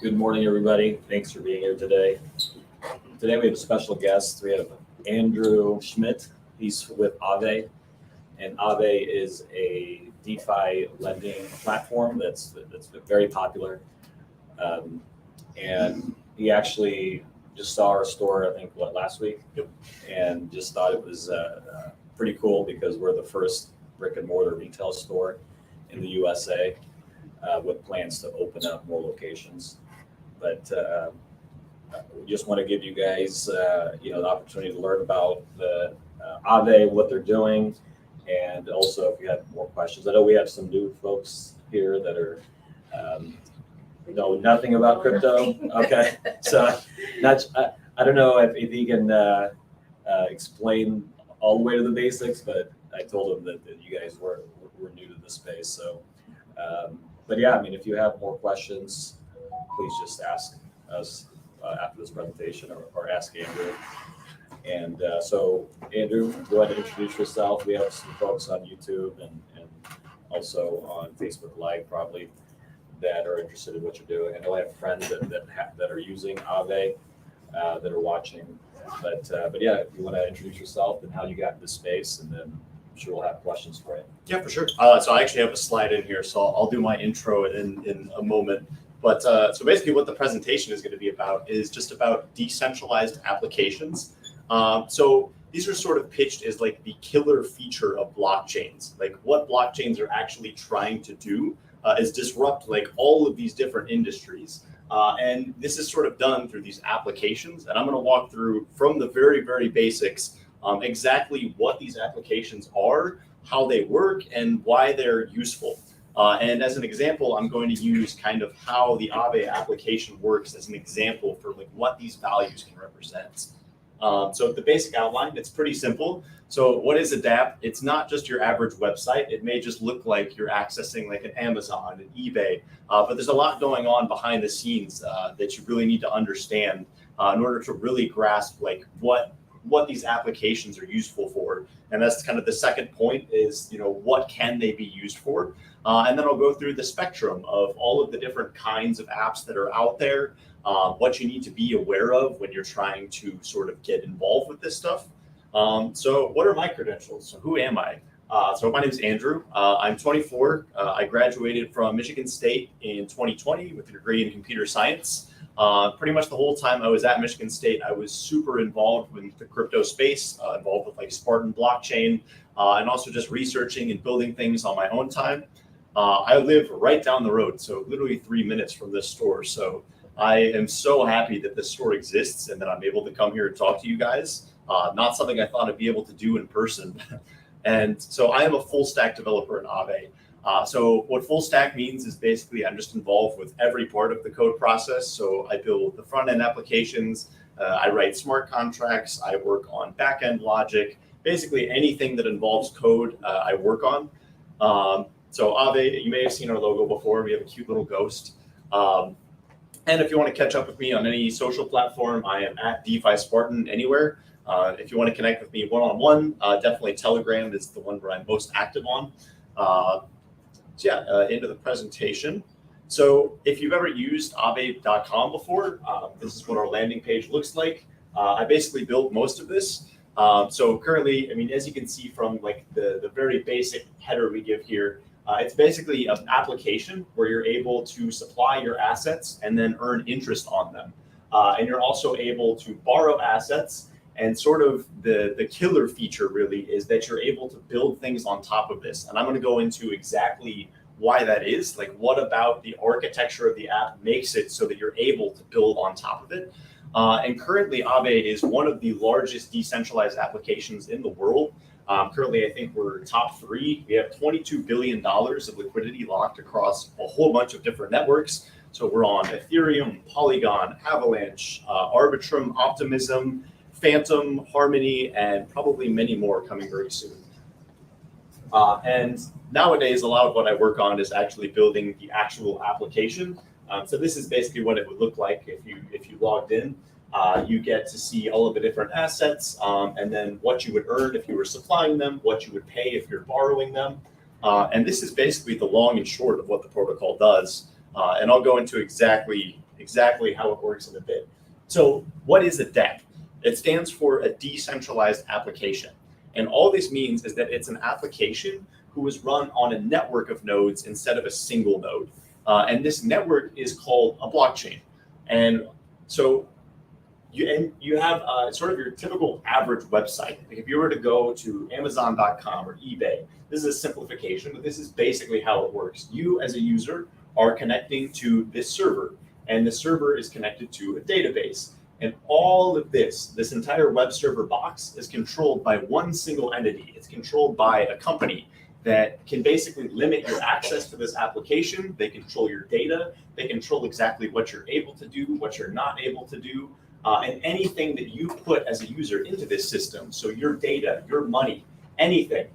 Good morning, everybody. Thanks for being here today. Today we have a special guest. We have Andrew Schmidt. He's with AAVE, and AAVE is a DeFi lending platform that's very popular. And he actually just saw our store, I think, last week? Yep. And just thought it was pretty cool because we're the first brick and mortar retail store in the USA with plans to open up more locations. But we just want to give you guys, the opportunity to learn about the AAVE, what they're doing, and also if you have more questions. I know we have some new folks here that are know nothing about crypto. Okay, so I don't know if he can explain all the way to the basics, but I told him that you guys were new to the space. So, but yeah, I mean, if you have more questions, please just ask us after this presentation or ask Andrew. And so, Andrew, go ahead and introduce yourself. We have some folks on YouTube and also on Facebook Live probably that are interested in what you're doing. I know I have friends that are using AAVE that are watching. But yeah, if you want to introduce yourself and how you got into space, and then I'm sure we'll have questions for you. Yeah, for sure. So I actually have a slide in here, so I'll do my intro in a moment. But so basically what the presentation is going to be about is just about decentralized applications. So these are sort of pitched as like the killer feature of blockchains. Like what blockchains are actually trying to do is disrupt like all of these different industries. And this is sort of done through these applications. And I'm going to walk through from the very, very basics exactly what these applications are, how they work, and why they're useful. And as an example, I'm going to use kind of how the AAVE application works as an example for like what these values can represent. So the basic outline, it's pretty simple. So what is a dApp? It's not just your average website. It may just look like you're accessing like an Amazon, an eBay, but there's a lot going on behind the scenes that you really need to understand in order to really grasp like what these applications are useful for. And that's kind of the second point is, what can they be used for? And then I'll go through the spectrum of all of the different kinds of apps that are out there, what you need to be aware of when you're trying to sort of get involved with this stuff. So what are my credentials? So who am I? So my name is Andrew. I'm 24. I graduated from Michigan State in 2020 with a degree in computer science. Pretty much the whole time I was at Michigan State, I was super involved with the crypto space, involved with like Spartan blockchain, and also just researching and building things on my own time. I live right down the road, so literally 3 minutes from this store. So I am so happy that this store exists and that I'm able to come here and talk to you guys. Not something I thought I'd be able to do in person. And so I am a full stack developer in AAVE. So what full stack means is basically I'm just involved with every part of the code process. So I build the front end applications, I write smart contracts, I work on back end logic, basically anything that involves code I work on. So AAVE, you may have seen our logo before. We have a cute little ghost. And if you want to catch up with me on any social platform, I am at DeFi Spartan anywhere. If you want to connect with me one-on-one, definitely Telegram is the one where I'm most active on. Into the presentation. So if you've ever used AAVE.com before, this is what our landing page looks like. I basically built most of this. So currently, I mean, as you can see from like the very basic header we give here, it's basically an application where you're able to supply your assets and then earn interest on them. And you're also able to borrow assets. And sort of the killer feature really is that you're able to build things on top of this. And I'm going to go into exactly why that is, like what about the architecture of the app makes it so that you're able to build on top of it. And currently AAVE is one of the largest decentralized applications in the world. Currently, I think we're top 3. We have $22 billion of liquidity locked across a whole bunch of different networks. So we're on Ethereum, Polygon, Avalanche, Arbitrum, Optimism, Phantom, Harmony, and probably many more coming very soon. And nowadays, a lot of what I work on is actually building the actual application. So this is basically what it would look like if you logged in. You get to see all of the different assets, and then what you would earn if you were supplying them, what you would pay if you're borrowing them. And this is basically the long and short of what the protocol does. And I'll go into exactly exactly how it works in a bit. So what is a DApp? It stands for a decentralized application. And all this means is that it's an application who is run on a network of nodes instead of a single node. And this network is called a blockchain. And so you have sort of your typical average website. Like if you were to go to Amazon.com or eBay, this is a simplification, but this is basically how it works. You as a user are connecting to this server, and the server is connected to a database. And all of this entire web server box is controlled by one single entity. It's controlled by a company that can basically limit your access to this application. They control your data. They control exactly what you're able to do, what you're not able to do, and anything that you put as a user into this system. So your data, your money, anything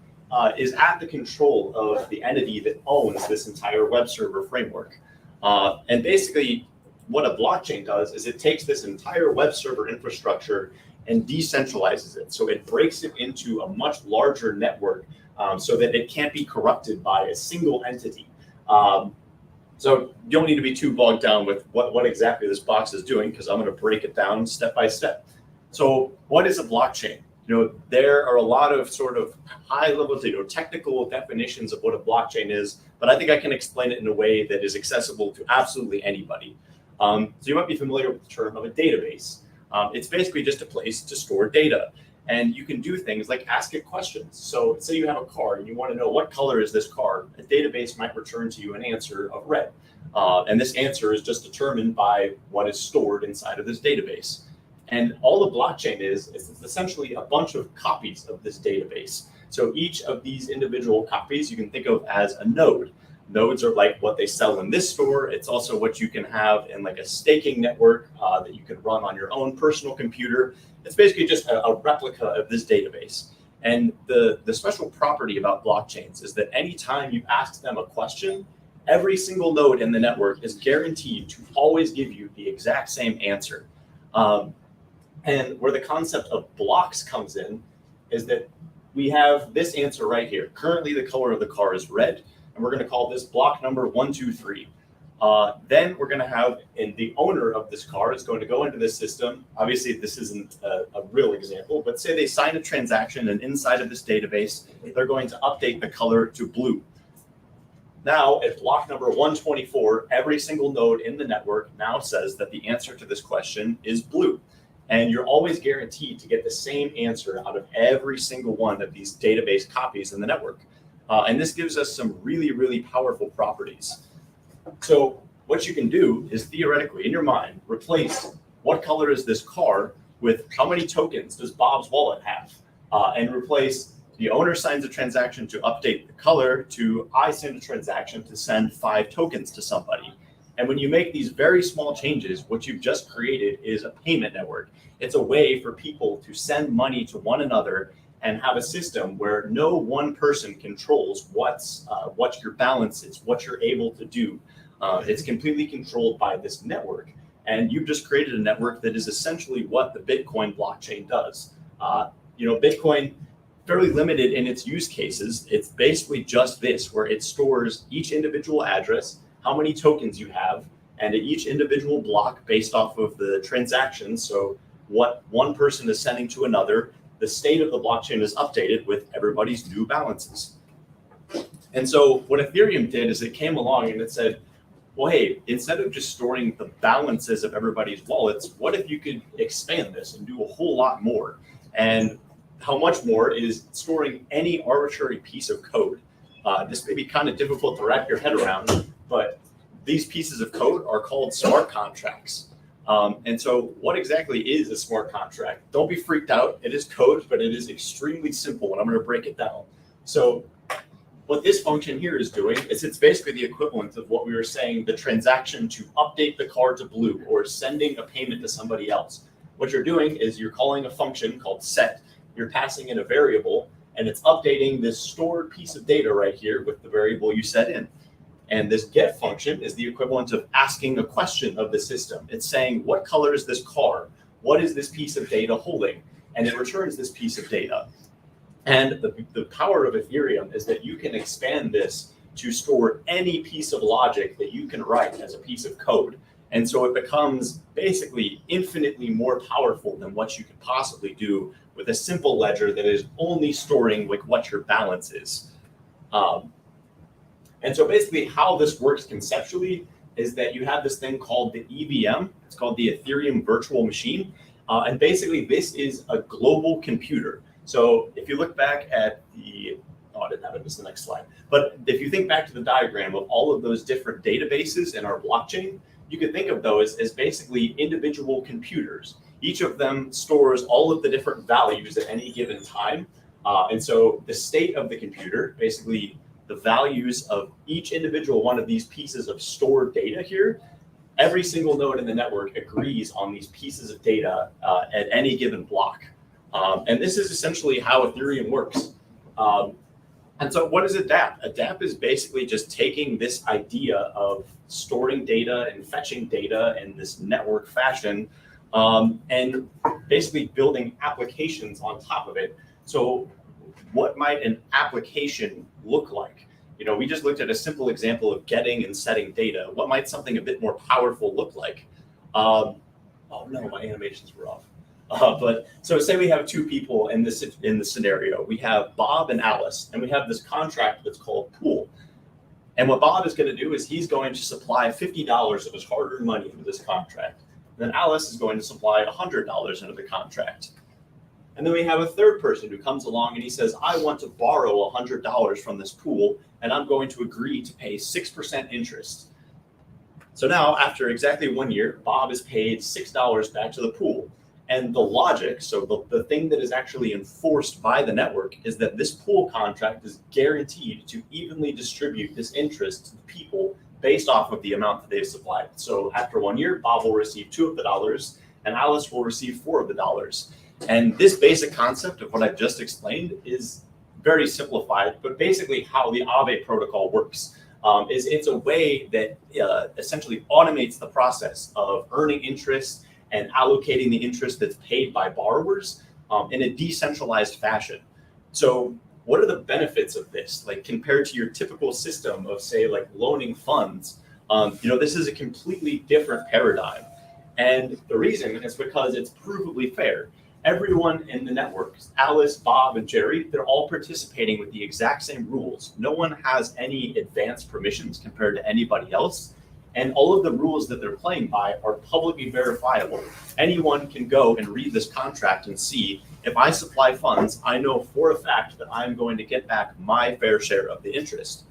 is at the control of the entity that owns this entire web server framework. And basically, what a blockchain does is it takes this entire web server infrastructure and decentralizes it. So it breaks it into a much larger network so that it can't be corrupted by a single entity. So you don't need to be too bogged down with what exactly this box is doing, because I'm going to break it down step by step. So what is a blockchain? There are a lot of sort of high level, technical definitions of what a blockchain is, but I think I can explain it in a way that is accessible to absolutely anybody. So you might be familiar with the term of a database. It's basically just a place to store data. And you can do things like ask it questions. So say you have a car and you want to know what color is this car. A database might return to you an answer of red. And this answer is just determined by what is stored inside of this database. And all the blockchain is it's essentially a bunch of copies of this database. So each of these individual copies you can think of as a node. Nodes are like what they sell in this store. It's also what you can have in like a staking network that you can run on your own personal computer. It's basically just a replica of this database. And the special property about blockchains is that anytime you ask them a question, every single node in the network is guaranteed to always give you the exact same answer. And where the concept of blocks comes in is that we have this answer right here. Currently, the color of the car is red, and we're going to call this block number 123. Then we're going to have, and the owner of this car is going to go into this system. Obviously, this isn't a real example, but say they sign a transaction, and inside of this database, they're going to update the color to blue. Now, at block number 124, every single node in the network now says that the answer to this question is blue. And you're always guaranteed to get the same answer out of every single one of these database copies in the network. And this gives us some really, really powerful properties. So what you can do is theoretically, in your mind, replace what color is this car with how many tokens does Bob's wallet have? And replace the owner signs a transaction to update the color to I send a transaction to send 5 tokens to somebody. And when you make these very small changes, what you've just created is a payment network. It's a way for people to send money to one another and have a system where no one person controls what your balance is, what you're able to do. It's completely controlled by this network. And you've just created a network that is essentially what the Bitcoin blockchain does. Bitcoin, fairly limited in its use cases. It's basically just this, where it stores each individual address, how many tokens you have, and at each individual block based off of the transaction. So what one person is sending to another, the state of the blockchain is updated with everybody's new balances. And so what Ethereum did is it came along and it said, well, hey, instead of just storing the balances of everybody's wallets, what if you could expand this and do a whole lot more? And how much more is storing any arbitrary piece of code. This may be kind of difficult to wrap your head around, but these pieces of code are called smart contracts. And so what exactly is a smart contract? Don't be freaked out. It is code, but it is extremely simple, and I'm going to break it down. So what this function here is doing is it's basically the equivalent of what we were saying, the transaction to update the car to blue or sending a payment to somebody else. What you're doing is you're calling a function called set. You're passing in a variable, and it's updating this stored piece of data right here with the variable you set in. And this get function is the equivalent of asking a question of the system. It's saying, what color is this car? What is this piece of data holding? And it returns this piece of data. And the power of Ethereum is that you can expand this to store any piece of logic that you can write as a piece of code. And so it becomes basically infinitely more powerful than what you could possibly do with a simple ledger that is only storing like what your balance is. And so basically how this works conceptually is that you have this thing called the EVM. It's called the Ethereum Virtual Machine. And basically this is a global computer. So if you look back at the, I didn't have it, this is the next slide. But if you think back to the diagram of all of those different databases in our blockchain, you could think of those as basically individual computers. Each of them stores all of the different values at any given time. And so the state of the computer, basically the values of each individual one of these pieces of stored data here, every single node in the network agrees on these pieces of data at any given block. And this is essentially how Ethereum works. And so what is a dApp? A dApp is basically just taking this idea of storing data and fetching data in this network fashion and basically building applications on top of it. So what might an application look like? You know, we just looked at a simple example of getting and setting data. What might something a bit more powerful look like? Oh no, my animations were off. But so say we have two people in this scenario. We have Bob and Alice, and we have this contract that's called pool. And what Bob is going to do is he's going to supply $50 of his hard-earned money into this contract. Then Alice is going to supply $100 into the contract. And then we have a third person who comes along and he says, I want to borrow $100 from this pool, and I'm going to agree to pay 6% interest. So now, after exactly 1 year, Bob is paid $6 back to the pool. And the logic, so the thing that is actually enforced by the network, is that this pool contract is guaranteed to evenly distribute this interest to the people based off of the amount that they've supplied. So after 1 year, Bob will receive $2 of the dollars, and Alice will receive $4 of the dollars. And this basic concept of what I've just explained is very simplified, but basically how the AAVE protocol works is it's a way that essentially automates the process of earning interest and allocating the interest that's paid by borrowers in a decentralized fashion. So what are the benefits of this? Like compared to your typical system of say like loaning funds, this is a completely different paradigm. And the reason is because it's provably fair. Everyone in the network, Alice, Bob, and Jerry, they're all participating with the exact same rules. No one has any advanced permissions compared to anybody else. And all of the rules that they're playing by are publicly verifiable. Anyone can go and read this contract and see, if I supply funds, I know for a fact that I'm going to get back my fair share of the interest.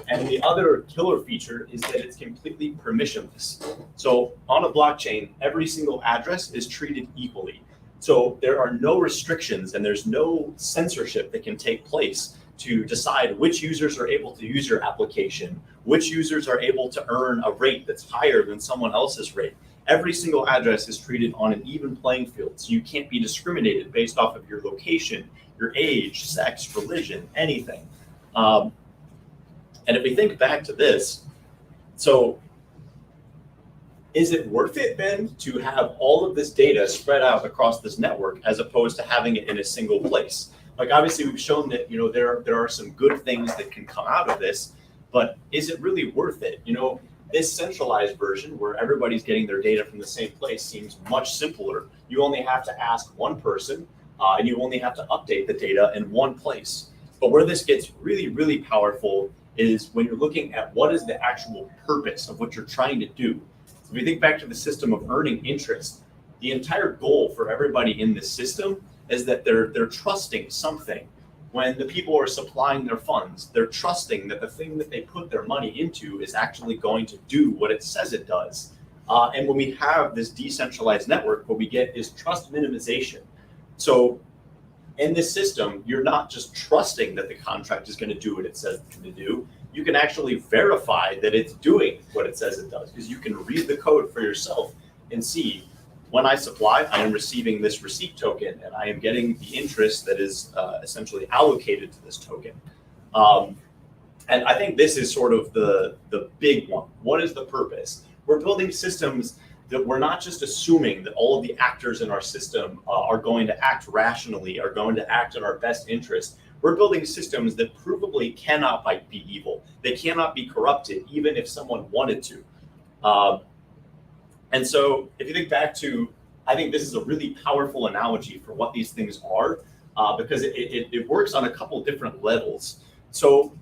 And the other killer feature is that it's completely permissionless. So on a blockchain, every single address is treated equally. So there are no restrictions and there's no censorship that can take place to decide which users are able to use your application, which users are able to earn a rate that's higher than someone else's rate. Every single address is treated on an even playing field, so you can't be discriminated based off of your location, your age, sex, religion, anything. And if we think back to this, so is it worth it then to have all of this data spread out across this network as opposed to having it in a single place? Like obviously we've shown that, there are some good things that can come out of this, but is it really worth it? This centralized version where everybody's getting their data from the same place seems much simpler. You only have to ask one person and you only have to update the data in one place. But where this gets really, really powerful is when you're looking at what is the actual purpose of what you're trying to do. So if you think back to the system of earning interest, the entire goal for everybody in this system is that they're trusting something. When the people are supplying their funds, they're trusting that the thing that they put their money into is actually going to do what it says it does. And when we have this decentralized network, what we get is trust minimization. So in this system, you're not just trusting that the contract is going to do what it says it's going to do. You can actually verify that it's doing what it says it does, because you can read the code for yourself and see, when I supply, I am receiving this receipt token and I am getting the interest that is essentially allocated to this token. And I think this is sort of the big one. What is the purpose? We're building systems that we're not just assuming that all of the actors in our system are going to act rationally, are going to act in our best interest. We're building systems that provably cannot be evil. They cannot be corrupted, even if someone wanted to. And so if you think back to, I think this is a really powerful analogy for what these things are, because it works on a couple different levels. So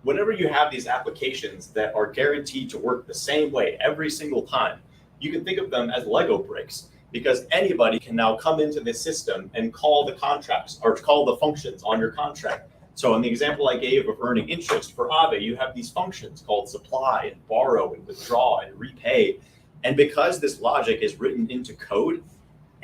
whenever you have these applications that are guaranteed to work the same way every single time, you can think of them as Lego bricks, because anybody can now come into this system and call the contracts or call the functions on your contract. So in the example I gave of earning interest for AAVE, you have these functions called supply and borrow and withdraw and repay. And because this logic is written into code,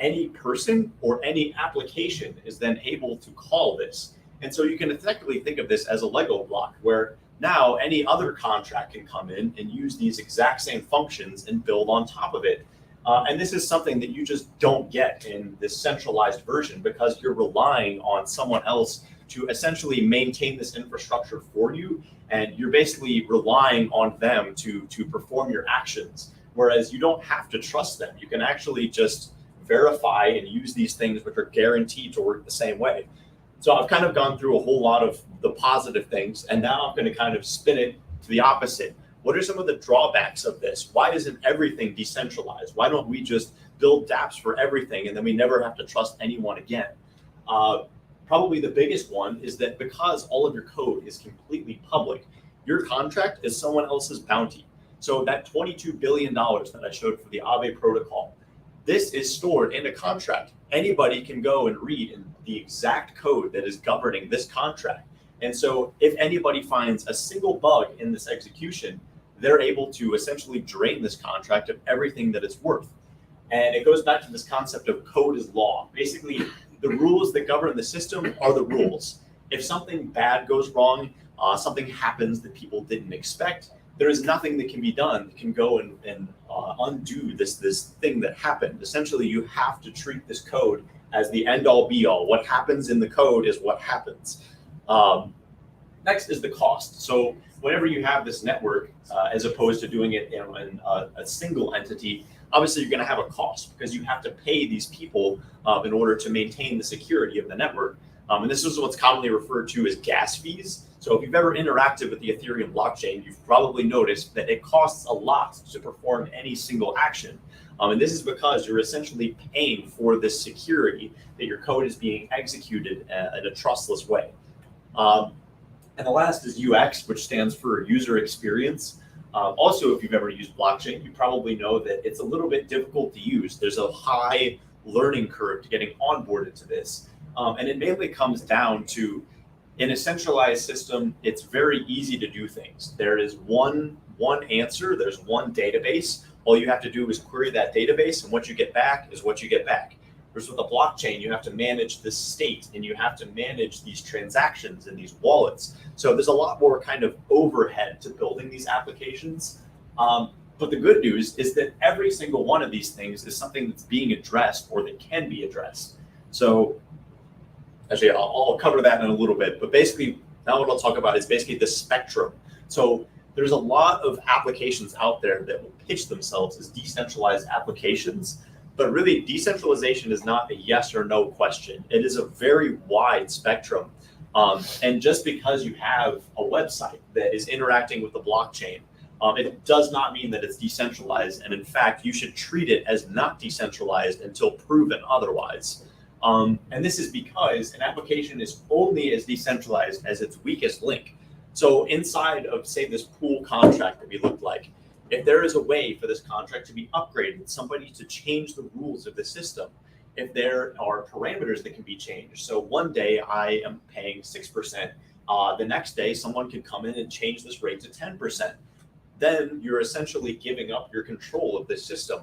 any person or any application is then able to call this. And so you can effectively think of this as a Lego block, where now any other contract can come in and use these exact same functions and build on top of it. And this is something that you just don't get in this centralized version, because you're relying on someone else to essentially maintain this infrastructure for you. And you're basically relying on them to perform your actions. Whereas you don't have to trust them. You can actually just verify and use these things which are guaranteed to work the same way. So I've kind of gone through a whole lot of the positive things, and now I'm going to kind of spin it to the opposite. What are some of the drawbacks of this? Why isn't everything decentralized? Why don't we just build dApps for everything and then we never have to trust anyone again? Probably the biggest one is that because all of your code is completely public, your contract is someone else's bounty. So that $22 billion that I showed for the AAVE protocol, this is stored in a contract. Anybody can go and read in the exact code that is governing this contract. And so if anybody finds a single bug in this execution, they're able to essentially drain this contract of everything that it's worth. And it goes back to this concept of code is law. Basically, the rules that govern the system are the rules. If something bad goes wrong, something happens that people didn't expect, there is nothing that can be done that can go and undo this thing that happened. Essentially, you have to treat this code as the end all be all. What happens in the code is what happens. Next is the cost. So whenever you have this network, as opposed to doing it in a single entity, obviously you're going to have a cost, because you have to pay these people in order to maintain the security of the network. And this is what's commonly referred to as gas fees. So if you've ever interacted with the Ethereum blockchain, you've probably noticed that it costs a lot to perform any single action. And this is because you're essentially paying for this security that your code is being executed in a trustless way. And the last is UX, which stands for user experience. Also, if you've ever used blockchain, you probably know that it's a little bit difficult to use. There's a high learning curve to getting onboarded to this. And it mainly comes down to, in a centralized system, it's very easy to do things. There is one answer, there's one database. All you have to do is query that database, and what you get back is what you get back. Whereas with a blockchain, you have to manage the state, and you have to manage these transactions and these wallets. So there's a lot more kind of overhead to building these applications. But the good news is that every single one of these things is something that's being addressed, or that can be addressed. So actually, I'll cover that in a little bit. But basically, now what I'll talk about is basically the spectrum. So there's a lot of applications out there that will pitch themselves as decentralized applications. But really, decentralization is not a yes or no question. It is a very wide spectrum. And just because you have a website that is interacting with the blockchain, it does not mean that it's decentralized. And in fact, you should treat it as not decentralized until proven otherwise. And this is because an application is only as decentralized as its weakest link. So inside of, say, this pool contract that we looked like, if there is a way for this contract to be upgraded, somebody to change the rules of the system, if there are parameters that can be changed. So one day I am paying 6%, the next day someone could come in and change this rate to 10%. Then you're essentially giving up your control of this system.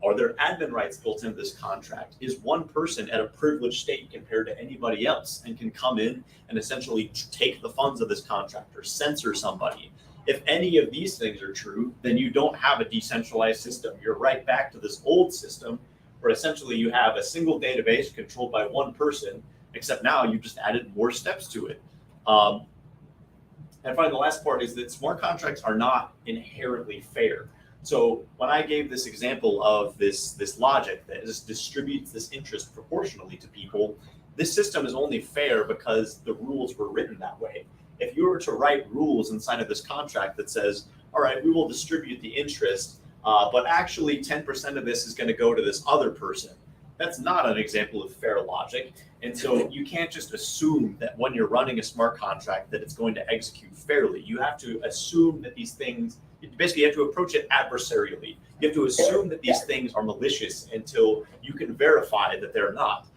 Are there admin rights built into this contract? Is one person at a privileged state compared to anybody else and can come in and essentially take the funds of this contract or censor somebody? If any of these things are true, then you don't have a decentralized system. You're right back to this old system where essentially you have a single database controlled by one person, except now you've just added more steps to it. And finally, the last part is that smart contracts are not inherently fair. So when I gave this example of this logic that just distributes this interest proportionally to people, this system is only fair because the rules were written that way. If you were to write rules inside of this contract that says, all right, we will distribute the interest but actually 10% of this is going to go to this other person. That's not an example of fair logic. And so you can't just assume that when you're running a smart contract that it's going to execute fairly. You have to assume that these things, basically you have to approach it adversarially. You have to assume that these things are malicious until you can verify that they're not.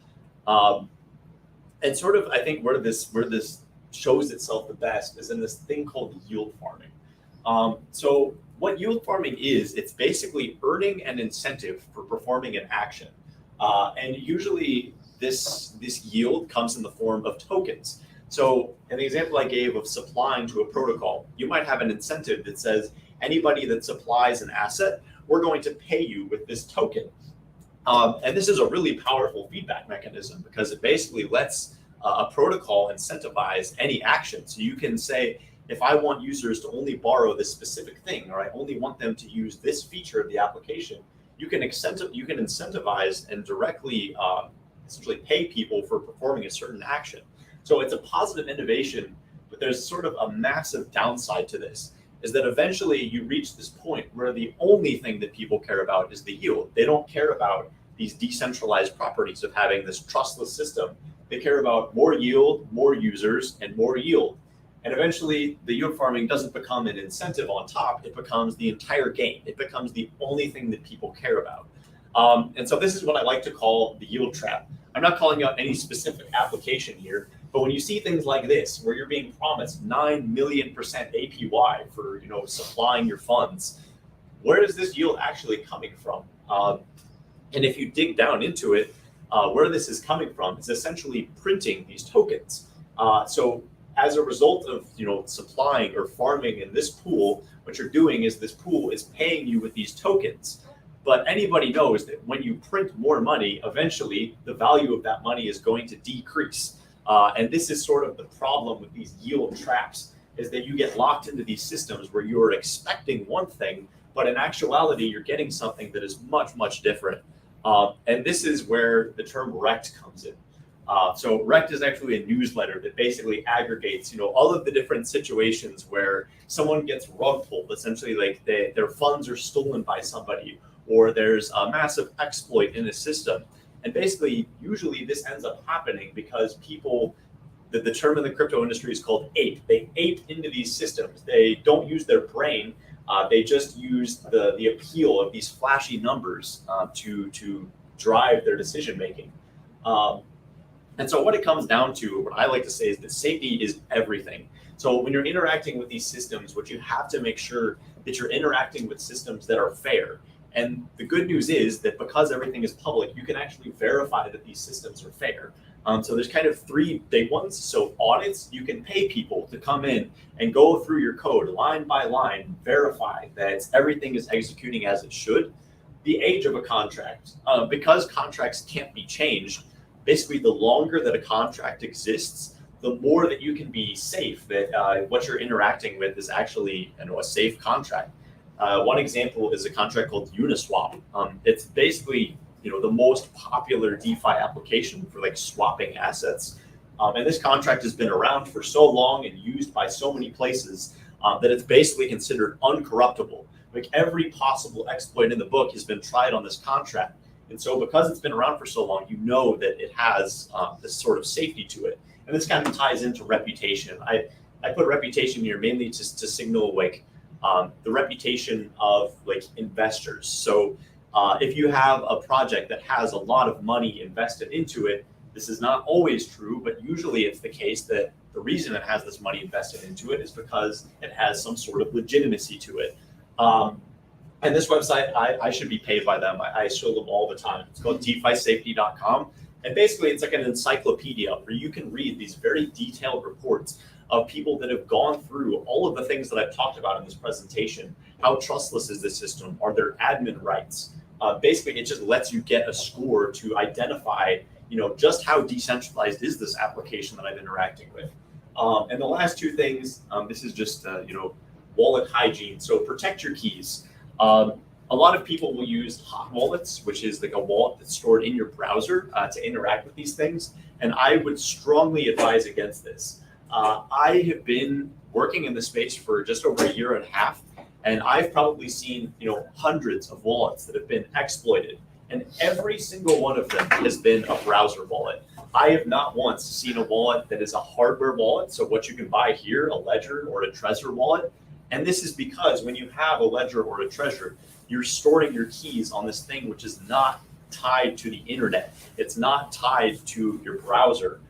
And sort of, I think where this shows itself the best is in this thing called yield farming. So what yield farming is, it's basically earning an incentive for performing an action. And usually this yield comes in the form of tokens. So in the example I gave of supplying to a protocol, you might have an incentive that says anybody that supplies an asset, we're going to pay you with this token. And this is a really powerful feedback mechanism because it basically lets a protocol incentivize any action. So you can say, if I want users to only borrow this specific thing, or I only want them to use this feature of the application, you can incentivize and directly essentially pay people for performing a certain action. So it's a positive innovation, but there's sort of a massive downside to this, is that eventually you reach this point where the only thing that people care about is the yield. They don't care about these decentralized properties of having this trustless system. They care about more yield, more users, and more yield. And eventually the yield farming doesn't become an incentive on top, it becomes the entire game. It becomes the only thing that people care about. And so this is what I like to call the yield trap. I'm not calling out any specific application here, but when you see things like this, where you're being promised 9 million% APY for supplying your funds, where is this yield actually coming from? And if you dig down into it, where this is coming from is essentially printing these tokens. So as a result of supplying or farming in this pool, what you're doing is this pool is paying you with these tokens. But anybody knows that when you print more money, eventually the value of that money is going to decrease. And this is sort of the problem with these yield traps, is that you get locked into these systems where you're expecting one thing, but in actuality, you're getting something that is much, much different. And this is where the term Rect comes in. So Rect is actually a newsletter that basically aggregates, all of the different situations where someone gets rug pulled, essentially like their funds are stolen by somebody, or there's a massive exploit in a system. And basically, usually this ends up happening because people, the term in the crypto industry is called ape. They ape into these systems. They don't use their brain. They just use the appeal of these flashy numbers to drive their decision making. And so what it comes down to, what I like to say, is that safety is everything. So when you're interacting with these systems, what you have to make sure that you're interacting with systems that are fair. And the good news is that because everything is public, you can actually verify that these systems are fair. So there's kind of three big ones. So audits, you can pay people to come in and go through your code line by line, verify that everything is executing as it should. The age of a contract, because contracts can't be changed, basically the longer that a contract exists, the more that you can be safe that what you're interacting with is actually a safe contract. One example is a contract called Uniswap. It's basically the most popular DeFi application for like swapping assets. And this contract has been around for so long and used by so many places that it's basically considered uncorruptible. Like every possible exploit in the book has been tried on this contract. And so because it's been around for so long, that it has this sort of safety to it. And this kind of ties into reputation. I put reputation here mainly to signal like the reputation of like investors. So if you have a project that has a lot of money invested into it, this is not always true, but usually it's the case that the reason it has this money invested into it is because it has some sort of legitimacy to it. And this website, I should be paid by them. I show them all the time. It's called DeFiSafety.com. And basically it's like an encyclopedia where you can read these very detailed reports of people that have gone through all of the things that I've talked about in this presentation. How trustless is the system? Are there admin rights? Basically, it just lets you get a score to identify, just how decentralized is this application that I'm interacting with. And the last two things, this is just, wallet hygiene. So protect your keys. A lot of people will use hot wallets, which is like a wallet that's stored in your browser to interact with these things. And I would strongly advise against this. I have been working in this space for just over a year and a half. And I've probably seen, hundreds of wallets that have been exploited, and every single one of them has been a browser wallet. I have not once seen a wallet that is a hardware wallet, so what you can buy here, a Ledger or a Trezor wallet. And this is because when you have a Ledger or a Trezor, you're storing your keys on this thing which is not tied to the internet. It's not tied to your browser.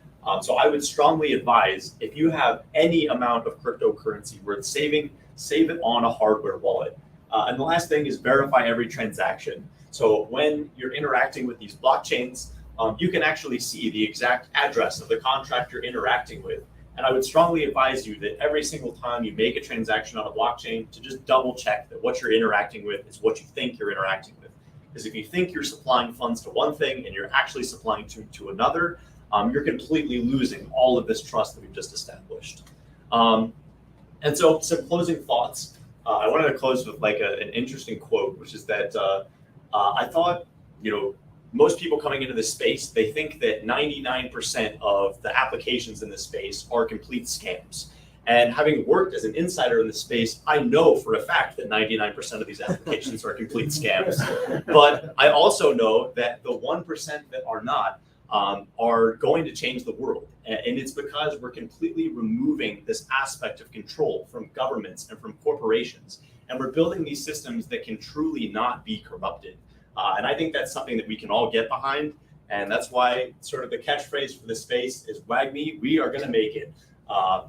So I would strongly advise, if you have any amount of cryptocurrency worth saving, save it on a hardware wallet. And the last thing is verify every transaction. So when you're interacting with these blockchains, you can actually see the exact address of the contract you're interacting with. And I would strongly advise you that every single time you make a transaction on a blockchain, to just double check that what you're interacting with is what you think you're interacting with. Because if you think you're supplying funds to one thing and you're actually supplying to another, you're completely losing all of this trust that we've just established. And so some closing thoughts. I wanted to close with like an interesting quote, which is that I thought, most people coming into this space, they think that 99% of the applications in this space are complete scams. And having worked as an insider in this space, I know for a fact that 99% of these applications are complete scams. But I also know that the 1% that are not are going to change the world. And it's because we're completely removing this aspect of control from governments and from corporations. And we're building these systems that can truly not be corrupted. And I think that's something that we can all get behind. And that's why sort of the catchphrase for this space is WAGME, we are going to make it.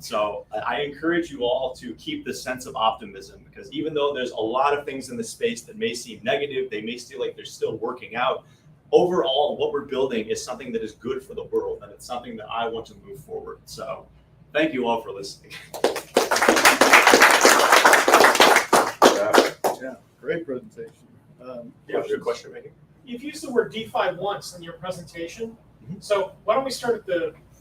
So I encourage you all to keep this sense of optimism, because even though there's a lot of things in the space that may seem negative, they may feel like they're still working out. Overall, what we're building is something that is good for the world, and it's something that I want to move forward. So thank you all for listening. Yeah, great presentation. Your question, Megan? You've used the word DeFi once in your presentation. So why don't we start at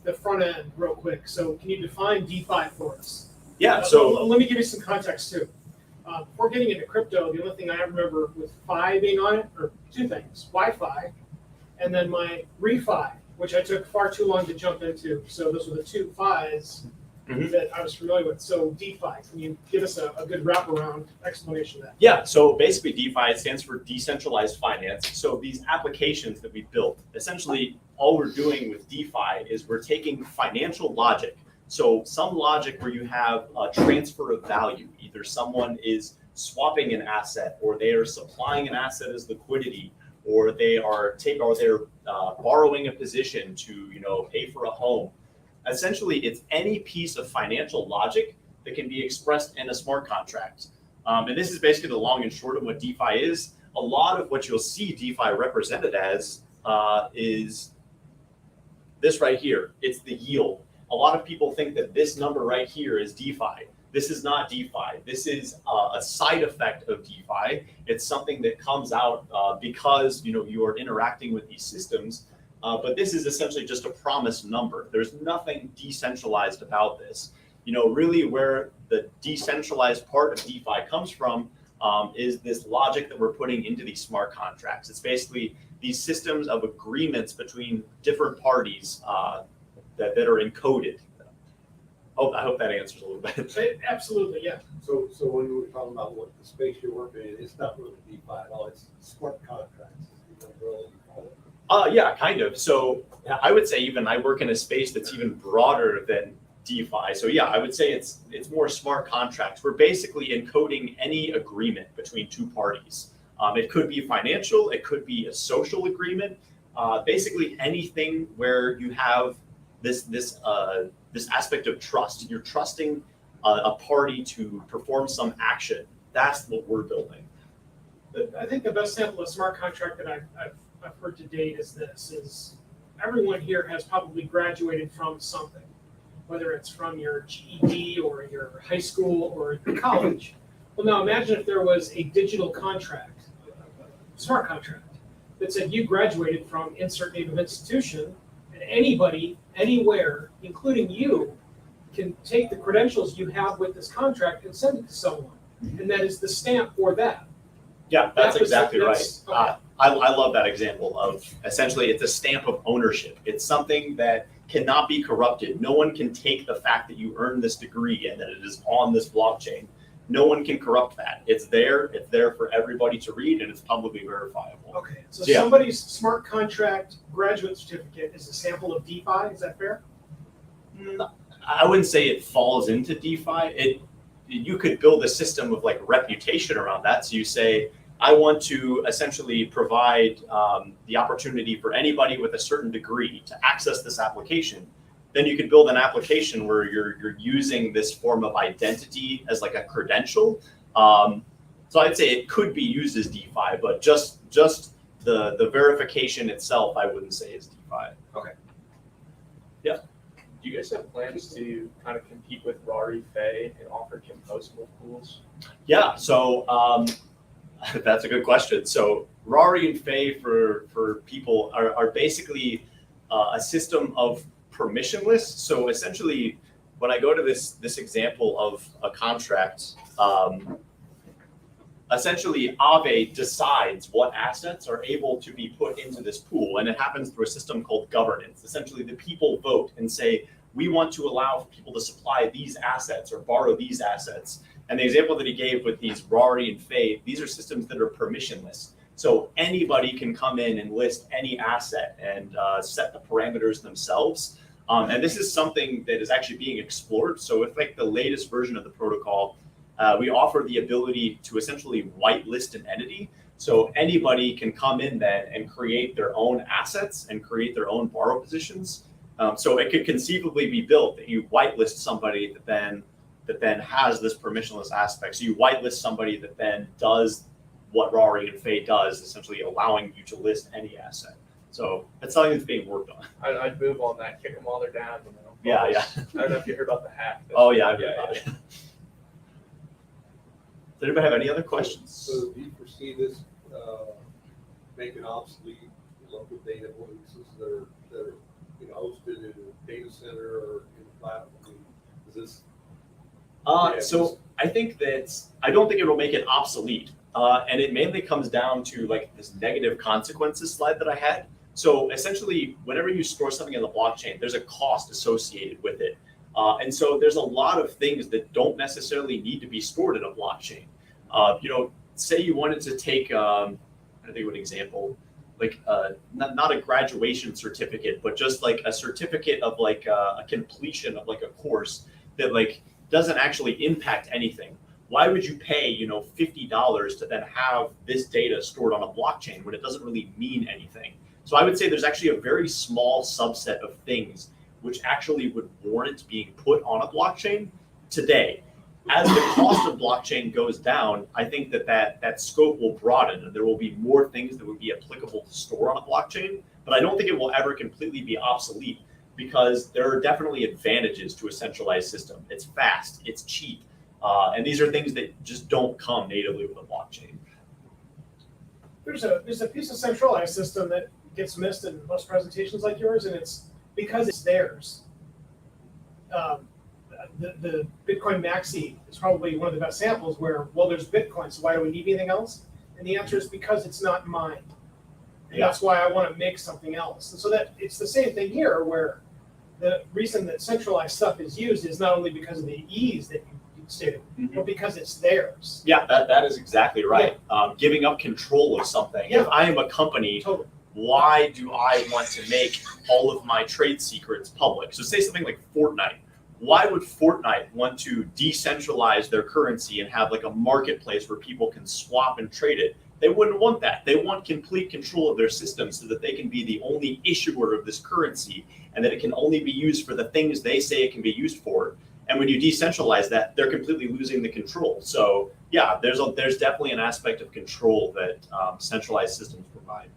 the front end real quick? So can you define DeFi for us? Yeah, so let me give you some context too. Before getting into crypto, the only thing I remember with Fi being on it, or two things, Wi-Fi, and then my refi, which I took far too long to jump into. So those were the two Fis that I was familiar with. So DeFi, can you give us a good wraparound explanation of that? Yeah, so basically DeFi stands for Decentralized Finance. So these applications that we built, essentially all we're doing with DeFi is we're taking financial logic. So some logic where you have a transfer of value, either someone is swapping an asset, or they are supplying an asset as liquidity, or they're borrowing a position to pay for a home. Essentially, it's any piece of financial logic that can be expressed in a smart contract. And this is basically the long and short of what DeFi is. A lot of what you'll see DeFi represented as is this right here. It's the yield. A lot of people think that this number right here is DeFi. This is not DeFi. This is a side effect of DeFi. It's something that comes out because you are interacting with these systems. But this is essentially just a promised number. There's nothing decentralized about this. Really where the decentralized part of DeFi comes from is this logic that we're putting into these smart contracts. It's basically these systems of agreements between different parties that are encoded. I hope that answers a little bit. Absolutely, yeah. So when we were talking about what the space you're working in, it's not really DeFi at all. It's smart contracts. Yeah, kind of. So I would say even I work in a space that's even broader than DeFi. So yeah, I would say it's more smart contracts. We're basically encoding any agreement between two parties. It could be financial, it could be a social agreement. Basically anything where you have this aspect of trust. You're trusting a party to perform some action. That's what we're building. I think the best sample of smart contract that I've heard to date is everyone here has probably graduated from something, whether it's from your GED or your high school or your college. Well, now imagine if there was a digital contract, a smart contract, that said you graduated from insert name of institution, and anybody, anywhere, including you, can take the credentials you have with this contract and send it to someone. And that is the stamp for that. Yeah, that's exactly right. Okay. I love that example of essentially it's a stamp of ownership. It's something that cannot be corrupted. No one can take the fact that you earned this degree and that it is on this blockchain no one can corrupt that. It's there for everybody to read, and it's publicly verifiable. Okay, so Yeah. somebody's smart contract graduate certificate is a sample of DeFi, is that fair? I wouldn't say it falls into DeFi. You could build a system of like reputation around that. So you say, I want to essentially provide the opportunity for anybody with a certain degree to access this application. Then you could build an application where you're using this form of identity as like a credential. So I'd say it could be used as DeFi, but just the verification itself, I wouldn't say is DeFi. Okay. Yeah. Do you guys have plans to kind of compete with Rari, Fay, and offer composable pools? Yeah, so that's a good question. So Rari and Fay for people are basically a system of permissionless. So essentially, when I go to this example of a contract, essentially AAVE decides what assets are able to be put into this pool, and it happens through a system called governance. Essentially, the people vote and say, we want to allow for people to supply these assets or borrow these assets. And the example that he gave with these Rari and Fay, these are systems that are permissionless. So anybody can come in and list any asset and set the parameters themselves. And this is something that is actually being explored. So with like the latest version of the protocol, we offer the ability to essentially whitelist an entity. So anybody can come in then and create their own assets and create their own borrow positions. So it could conceivably be built that you whitelist somebody that then has this permissionless aspect. So you whitelist somebody that then does what Rari and Fay does, essentially allowing you to list any asset. So it's something that's being worked on. I'd move on that, kick them while they're down. You know. Yeah. I don't know if you heard about the hack. Oh yeah, I've heard about it. Does anybody have any other questions? So do you foresee this making obsolete local data releases that are hosted in a data center or in the cloud? I mean, is this? So I think I don't think it'll make it obsolete. And it mainly comes down to like this negative consequences slide that I had. So essentially, whenever you store something in the blockchain, there's a cost associated with it. And so there's a lot of things that don't necessarily need to be stored in a blockchain. Say you wanted to take, I think of an example, like not a graduation certificate, but just like a certificate of like a completion of like a course that like doesn't actually impact anything. Why would you pay, $50 to then have this data stored on a blockchain when it doesn't really mean anything? So I would say there's actually a very small subset of things which actually would warrant being put on a blockchain today. As the cost of blockchain goes down, I think that scope will broaden and there will be more things that would be applicable to store on a blockchain, but I don't think it will ever completely be obsolete because there are definitely advantages to a centralized system. It's fast, it's cheap, and these are things that just don't come natively with a blockchain. There's a piece of centralized system that gets missed in most presentations like yours, and it's because it's theirs. The Bitcoin Maxi is probably one of the best samples where, well, there's Bitcoin, so why do we need anything else? And the answer is because it's not mine. And that's why I want to make something else. And so that it's the same thing here, where the reason that centralized stuff is used is not only because of the ease that you stated, but because it's theirs. Yeah, that is exactly right. Giving up control of something. Yeah. If I am a company, Totally. why do I want to make all of my trade secrets public? So say something like Fortnite. Why would Fortnite want to decentralize their currency and have like a marketplace where people can swap and trade it? They wouldn't want that. They want complete control of their system so that they can be the only issuer of this currency and that it can only be used for the things they say it can be used for. And when you decentralize that, they're completely losing the control. So yeah, there's definitely an aspect of control that centralized systems provide.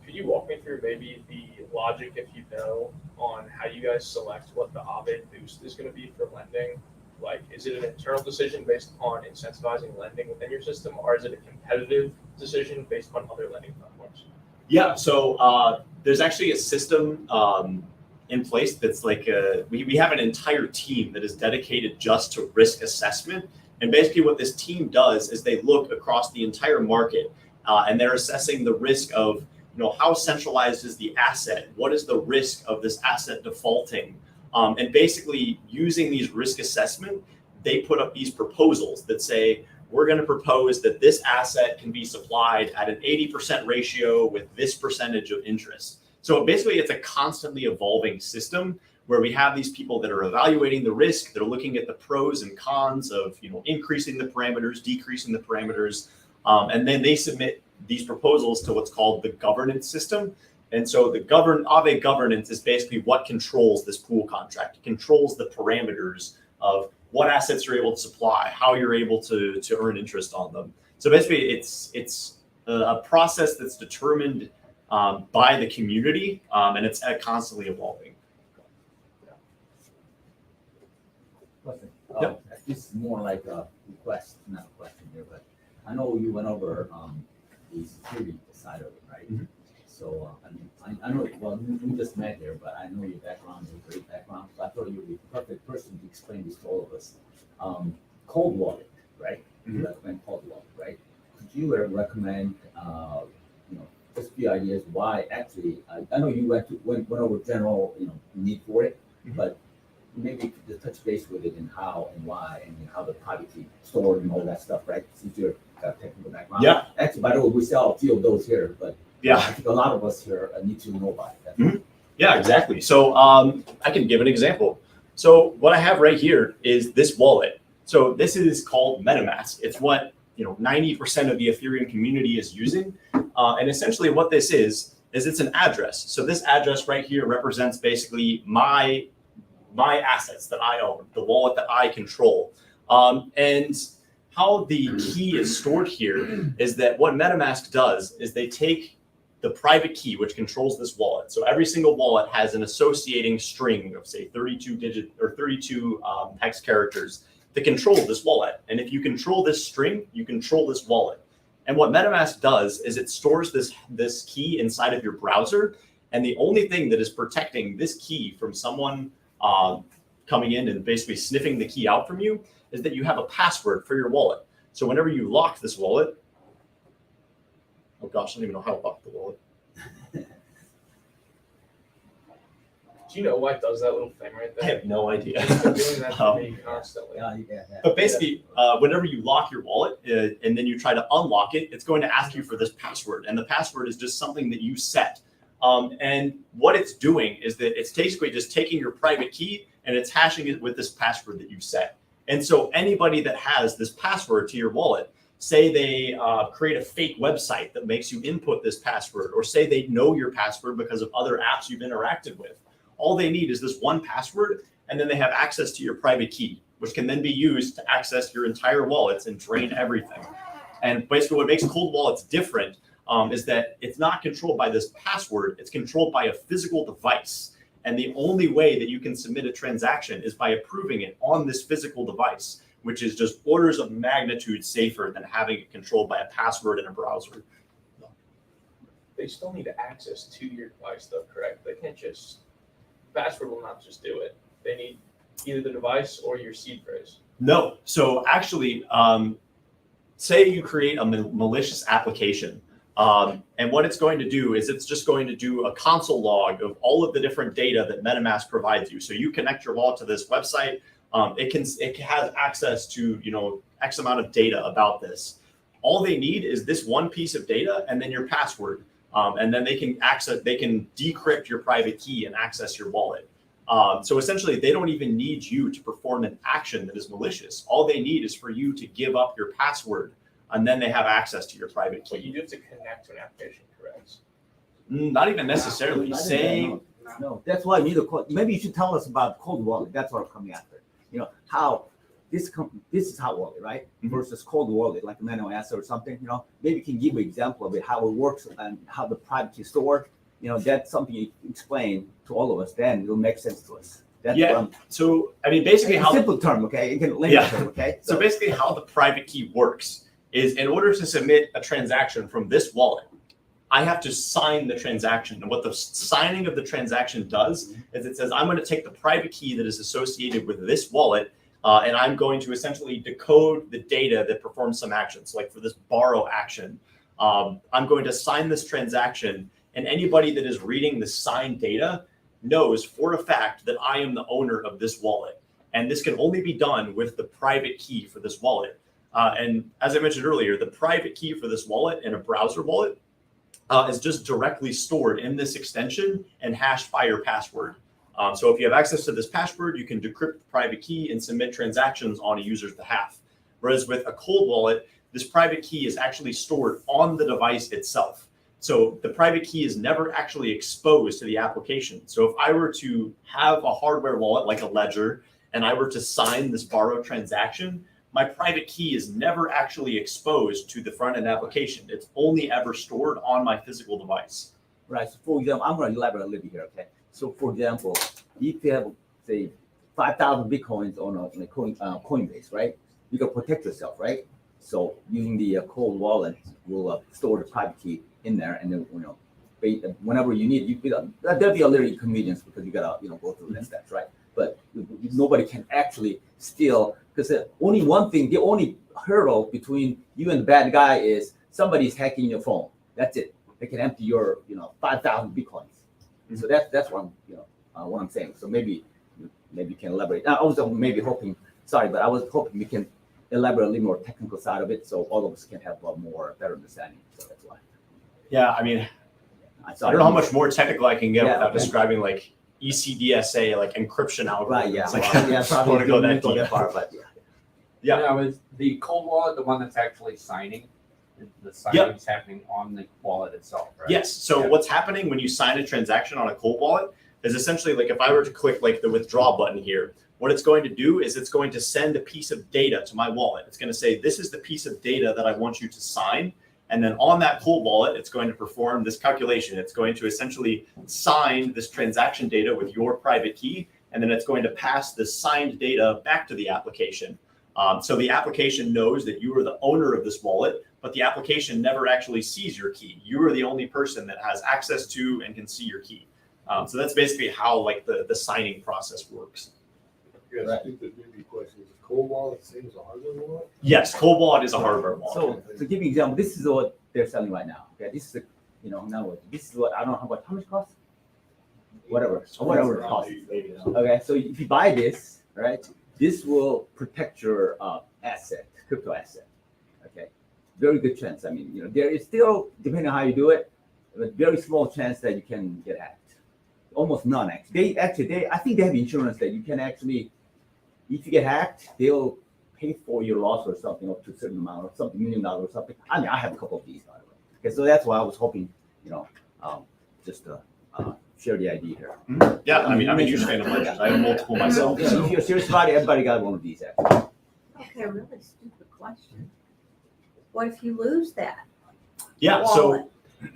Could you walk me through maybe the logic, if you know, on how you guys select what the AAVE boost is going to be for lending? Like, is it an internal decision based on incentivizing lending within your system, or is it a competitive decision based on other lending platforms? Yeah, so there's actually a system in place that's like we have an entire team that is dedicated just to risk assessment. And basically what this team does is they look across the entire market and they're assessing the risk of, how centralized is the asset? What is the risk of this asset defaulting? And basically using these risk assessment, they put up these proposals that say, we're going to propose that this asset can be supplied at an 80% ratio with this percentage of interest. So basically it's a constantly evolving system where we have these people that are evaluating the risk, they're looking at the pros and cons of, increasing the parameters, decreasing the parameters, and then they submit these proposals to what's called the governance system. And so the AAVE governance is basically what controls this pool contract. It controls the parameters of what assets you're able to supply, how you're able to earn interest on them. So basically it's a process that's determined by the community, and it's constantly evolving. Question. Yep. This is more like a request, not a question here, but I know you went over the security side of it, right? Mhm. So I know, well, we just met here, but I know your background is a great background, so I thought you would be the perfect person to explain this to all of us. Cold wallet, right? You Mhm. recommend cold wallet, right? Could you recommend, just a few ideas why actually, I know you went over general, need for it, Mhm. but maybe you could just touch base with it and how and why and how the private key stored and all that stuff, right? Since you're got a technical background. Yeah. Actually, by the way, we sell a few of those here, but Yeah. I think a lot of us here need to know about it. That's all. Yeah, exactly. So I can give an example. So what I have right here is this wallet. So this is called MetaMask. It's what 90% of the Ethereum community is using. And essentially what this is it's an address. So this address right here represents basically my assets that I own, the wallet that I control. And how the key is stored here is that what MetaMask does is they take the private key, which controls this wallet. So every single wallet has an associating string of say 32 hex characters that control this wallet. And if you control this string, you control this wallet. And what MetaMask does is it stores this key inside of your browser. And the only thing that is protecting this key from someone coming in and basically sniffing the key out from you is that you have a password for your wallet. So whenever you lock this wallet, oh gosh, I don't even know how to lock the wallet. Do you know why it does that little thing right I there? have no idea. It's been doing that for me constantly. Yeah, you get that. But basically, whenever you lock your wallet and then you try to unlock it, it's going to ask you for this password. And the password is just something that you set. And what it's doing is that it's basically just taking your private key and it's hashing it with this password that you set. And so anybody that has this password to your wallet, say they create a fake website that makes you input this password, or say they know your password because of other apps you've interacted with. All they need is this one password, and then they have access to your private key, which can then be used to access your entire wallets and drain everything. And basically what makes cold wallets different is that it's not controlled by this password, it's controlled by a physical device. And the only way that you can submit a transaction is by approving it on this physical device, which is just orders of magnitude safer than having it controlled by a password in a browser. They still need access to your device though, correct? They can't just, password will not just do it. They need either the device or your seed phrase. No. So actually, say you create a malicious application. And what it's going to do is it's just going to do a console log of all of the different data that MetaMask provides you. So you connect your wallet to this website. It has access to X amount of data about this. All they need is this one piece of data and then your password. And then they can decrypt your private key and access your wallet. So essentially, they don't even need you to perform an action that is malicious. All they need is for you to give up your password, and then they have access to your private But you key. do have to connect to an application, correct? Not even necessarily. I didn't Say, know. No, that's why you need a code. Maybe you should tell us about cold wallet. That's what I'm coming after. How this is hot wallet, right? Mhm. Versus cold wallet, like MetaMask or something. Maybe you can give an example of it, how it works and how the private key stored. That's something you explain to all of us. Then it'll make sense to us. That's Yeah. what I'm- so I mean, basically a how simple term, okay? You can link Yeah. it to, okay? So basically how the private key works is in order to submit a transaction from this wallet, I have to sign the transaction. And what the signing of the transaction does is it says, I'm going to take the private key that is associated with this wallet, and I'm going to essentially decode the data that performs some actions. Like for this borrow action, I'm going to sign this transaction, and anybody that is reading the signed data knows for a fact that I am the owner of this wallet. And this can only be done with the private key for this wallet. And as I mentioned earlier, the private key for this wallet in a browser wallet is just directly stored in this extension and hashed by your password. So if you have access to this password, you can decrypt the private key and submit transactions on a user's behalf. Whereas with a cold wallet, this private key is actually stored on the device itself. So the private key is never actually exposed to the application. So if I were to have a hardware wallet like a ledger, and I were to sign this borrow transaction, my private key is never actually exposed to the front end application. It's only ever stored on my physical device. Right. So for example, I'm going to elaborate a little bit here. Okay. So for example, if you have say 5,000 bitcoins on a Coinbase, right? You can protect yourself, right? So using the cold wallet, will store the private key in there, and then whenever you need, there'll be a little inconvenience because you gotta go through the steps, right? But nobody can actually steal, because the only hurdle between you and the bad guy is somebody's hacking your phone. That's it. They can empty your 5,000 bitcoins. Mm-hmm. So that's what I'm saying. So maybe you can elaborate. I was maybe hoping. Sorry, but I was hoping we can elaborate a little more technical side of it, so all of us can have a better understanding. So that's why. Yeah, I mean, I don't know how much more technical I can get without describing like ECDSA, like encryption algorithms. Right. Yeah. Like, Yeah. Probably want to go that deep. Far, but Yeah. Now, is the cold wallet the one that's actually signing? The signing is happening on the wallet itself, right? Yes. So what's happening when you sign a transaction on a cold wallet is essentially like if I were to click like the withdraw button here, what it's going to do is it's going to send a piece of data to my wallet. It's going to say, this is the piece of data that I want you to sign. And then on that cold wallet, it's going to perform this calculation. It's going to essentially sign this transaction data with your private key, and then it's going to pass the signed data back to the application. So the application knows that you are the owner of this wallet, but the application never actually sees your key. You are the only person that has access to and can see your key. So that's basically how like the signing process works. Yes, I think the maybe question is cold wallet the same as a hardware wallet? Yes, cold wallet is a hardware wallet. So to give you an example, this is what they're selling right now. Okay, this is now this is what I don't know how much costs. Whatever it costs. Okay, so if you buy this, right, this will protect your crypto asset. Okay, very good chance. I mean, there is still, depending on how you do it, a very small chance that you can get hacked. Almost none actually. I think they have insurance that you can actually, if you get hacked, they'll pay for your loss or something up to a certain amount or something, $1 million or something. I mean, I have a couple of these, by the way. Okay, so that's why I was hoping, just to share the idea here. Mm-hmm. Yeah, I mean, I'm a huge fan of ledgers. I have multiple myself. Yeah, So. if you're serious about it, everybody got one of these actually. Okay, really stupid question. What if you lose that? Yeah,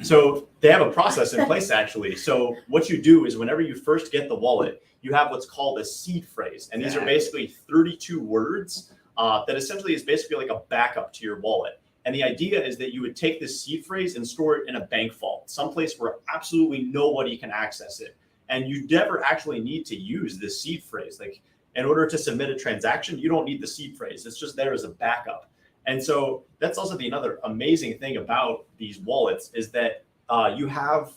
so they have a process in place actually. So what you do is whenever you first get the wallet, you have what's called a seed phrase. And these are basically 32 words that essentially is basically like a backup to your wallet. And the idea is that you would take this seed phrase and store it in a bank vault, someplace where absolutely nobody can access it. And you never actually need to use this seed phrase. Like in order to submit a transaction, you don't need the seed phrase. It's just there as a backup. And so that's also another amazing thing about these wallets is that you have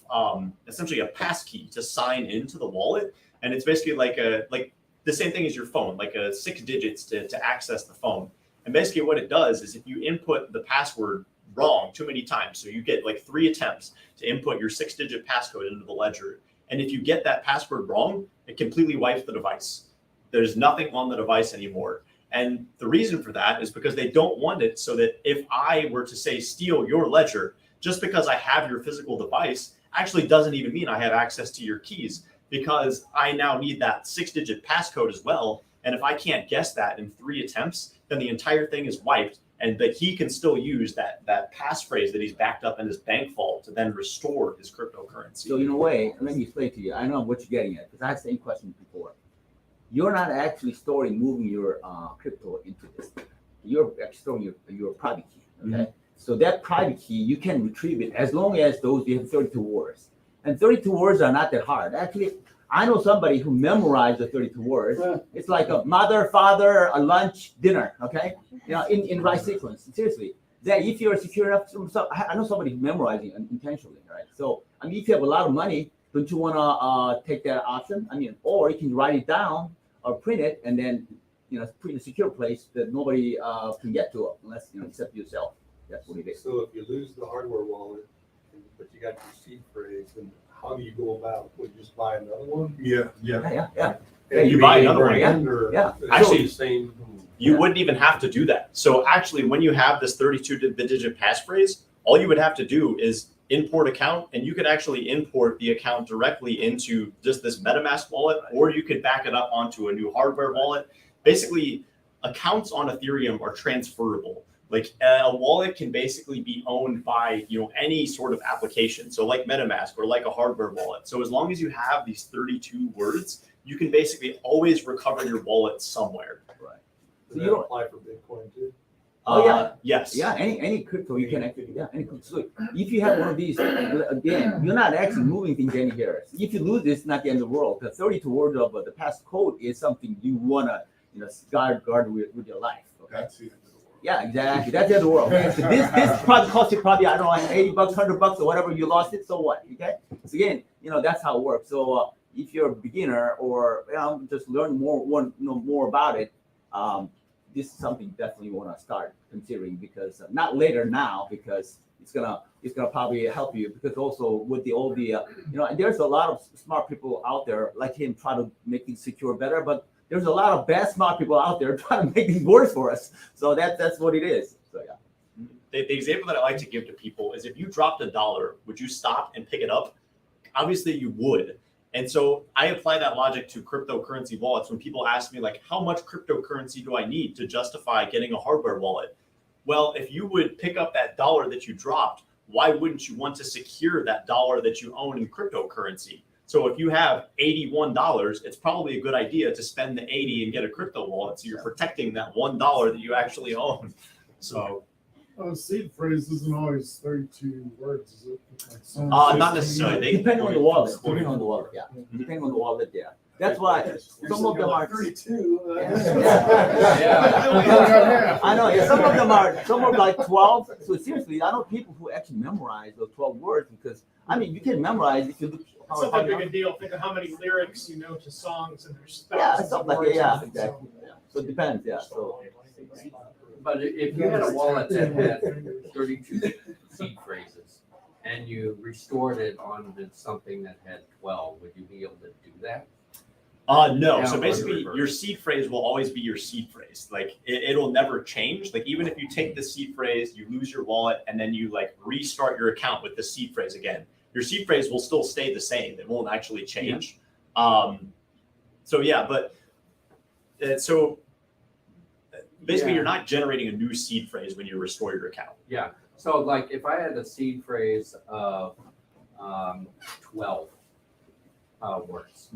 essentially a passkey to sign into the wallet. And it's basically like the same thing as your phone, like 6 digits to access the phone. And basically what it does is if you input the password wrong too many times, so you get like 3 attempts to input your 6-digit passcode into the ledger. And if you get that password wrong, it completely wipes the device. There's nothing on the device anymore. And the reason for that is because they don't want it so that if I were to say steal your ledger, just because I have your physical device actually doesn't even mean I have access to your keys, because I now need that 6-digit passcode as well. And if I can't guess that in 3 attempts, then the entire thing is wiped, and that he can still use that passphrase that he's backed up in his bank vault to then restore his cryptocurrency. So in a way, let me explain to you. I know what you're getting at because I had the same question before. You're not actually moving your crypto into this. You're actually storing your private key. Okay, mm-hmm. So that private key you can retrieve it as long as you have 32 words, and 32 words are not that hard. Actually, I know somebody who memorized the 32 words. Yeah. It's like a mother, father, a lunch, dinner. Okay, in right sequence. Seriously, that if you're secure enough, I know somebody memorizing intentionally, right? So I mean, if you have a lot of money, don't you wanna take that option? I mean, or you can write it down or print it and then put in a secure place that nobody can get to unless except yourself. That's what it is. So if you lose the hardware wallet, but you got your seed phrase, then how do you go about? Would you just buy another one? Yeah. Yeah. And you buy another one, brand, or yeah. is it Actually, the same. You wouldn't even have to do that. So actually, when you have this 32-digit passphrase, all you would have to do is import account, and you could actually import the account directly into just this MetaMask wallet, or you could back it up onto a new hardware wallet. Basically, accounts on Ethereum are transferable. Like a wallet can basically be owned by any sort of application. So like MetaMask or like a hardware wallet. So as long as you have these 32 words, you can basically always recover your wallet somewhere. Does that apply for Bitcoin too? Oh, yeah. Yes. Yeah, any crypto you can actually, any crypto. So if you have one of these, again, you're not actually moving things anywhere. If you lose this, it's not the end of the world. The 32 words of the passcode is something you wanna, guard with your life. Okay. That's the end of the world. Yeah, exactly. That's the end of the world. Okay? So this probably cost you I don't know, like $80, $100 or whatever. You lost it, so what? Okay. So again, that's how it works. So if you're a beginner or just learn more, want to know more about it, this is something definitely you want to start considering, because not later now, because it's gonna probably help you, because also with all the there's a lot of smart people out there like him try to make things secure better, but there's a lot of bad smart people out there trying to make things worse for us. So that's what it is. So yeah. The example that I like to give to people is if you dropped $1, would you stop and pick it up? Obviously you would. And so I apply that logic to cryptocurrency wallets. When people ask me, like, how much cryptocurrency do I need to justify getting a hardware wallet? Well, if you would pick up that $1 that you dropped, why wouldn't you want to secure that $1 that you own in cryptocurrency? So if you have $81, it's probably a good idea to spend the 80 and get a crypto wallet. So you're protecting that $1 that you actually own. So Seed phrase isn't always 32 words, is it? not necessarily. Depending on the wallet. Depending on the wallet, yeah. Depending on the wallet, yeah. That's why some of them are 32. Yeah. I know. Yeah, some of them are like 12. So seriously, I know people who actually memorize those 12 words, because you can memorize if you look. It's not that big a deal. Think of how many lyrics you know to songs, and there's Yeah, thousands stuff of like words. that. Yeah, exactly. Yeah. So it depends. Yeah. So. But if you had a wallet that had 32 seed phrases and you restored it onto something that had 12, would you be able to do that? No. Yeah, So or basically, reverse. your seed phrase will always be your seed phrase. Like it'll never change. Like even if you take the seed phrase, you lose your wallet, and then you restart your account with the seed phrase again, your seed phrase will still stay the same. It won't actually change. Yeah. So yeah, but so basically, you're not generating a new seed phrase when you restore your account. Yeah. So like if I had a seed phrase of 12 words,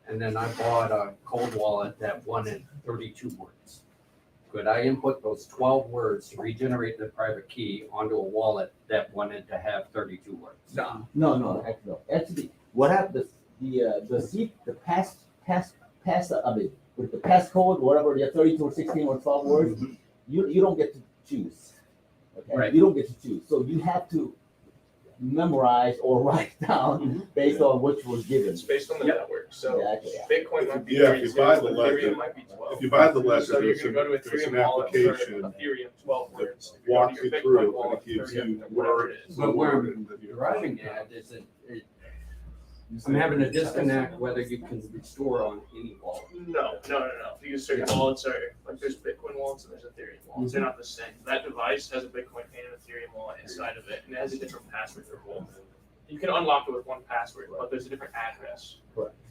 and then I bought a cold wallet that wanted 32 words, could I input those 12 words to regenerate the private key onto a wallet that wanted to have 32 words? No. Actually, what happens? The seed, the with the passcode, whatever, you have 32 or 16 or 12 words, you don't get to choose. Okay, Right. You don't get to choose. So you have to memorize or write down based on which was given. It's based on the network. So Exactly. Bitcoin might be Yeah, if you 32, buy the Ethereum ledger- might be 12. If you buy the ledger, So you're there's going to go to there's Ethereum an wallet for application Ethereum 12 that words. If you go to walks your you Bitcoin through and wallet, it gives 30, you whatever it is. But where word and your driving at is I'm having a disconnect whether you can restore on any wallet. No. Because certain wallets are, like there's Bitcoin wallets and there's Ethereum wallets. They're not the same. That device has a Bitcoin and an Ethereum wallet inside of it, and it has a different password for both. You can unlock it with one password, but there's a different address.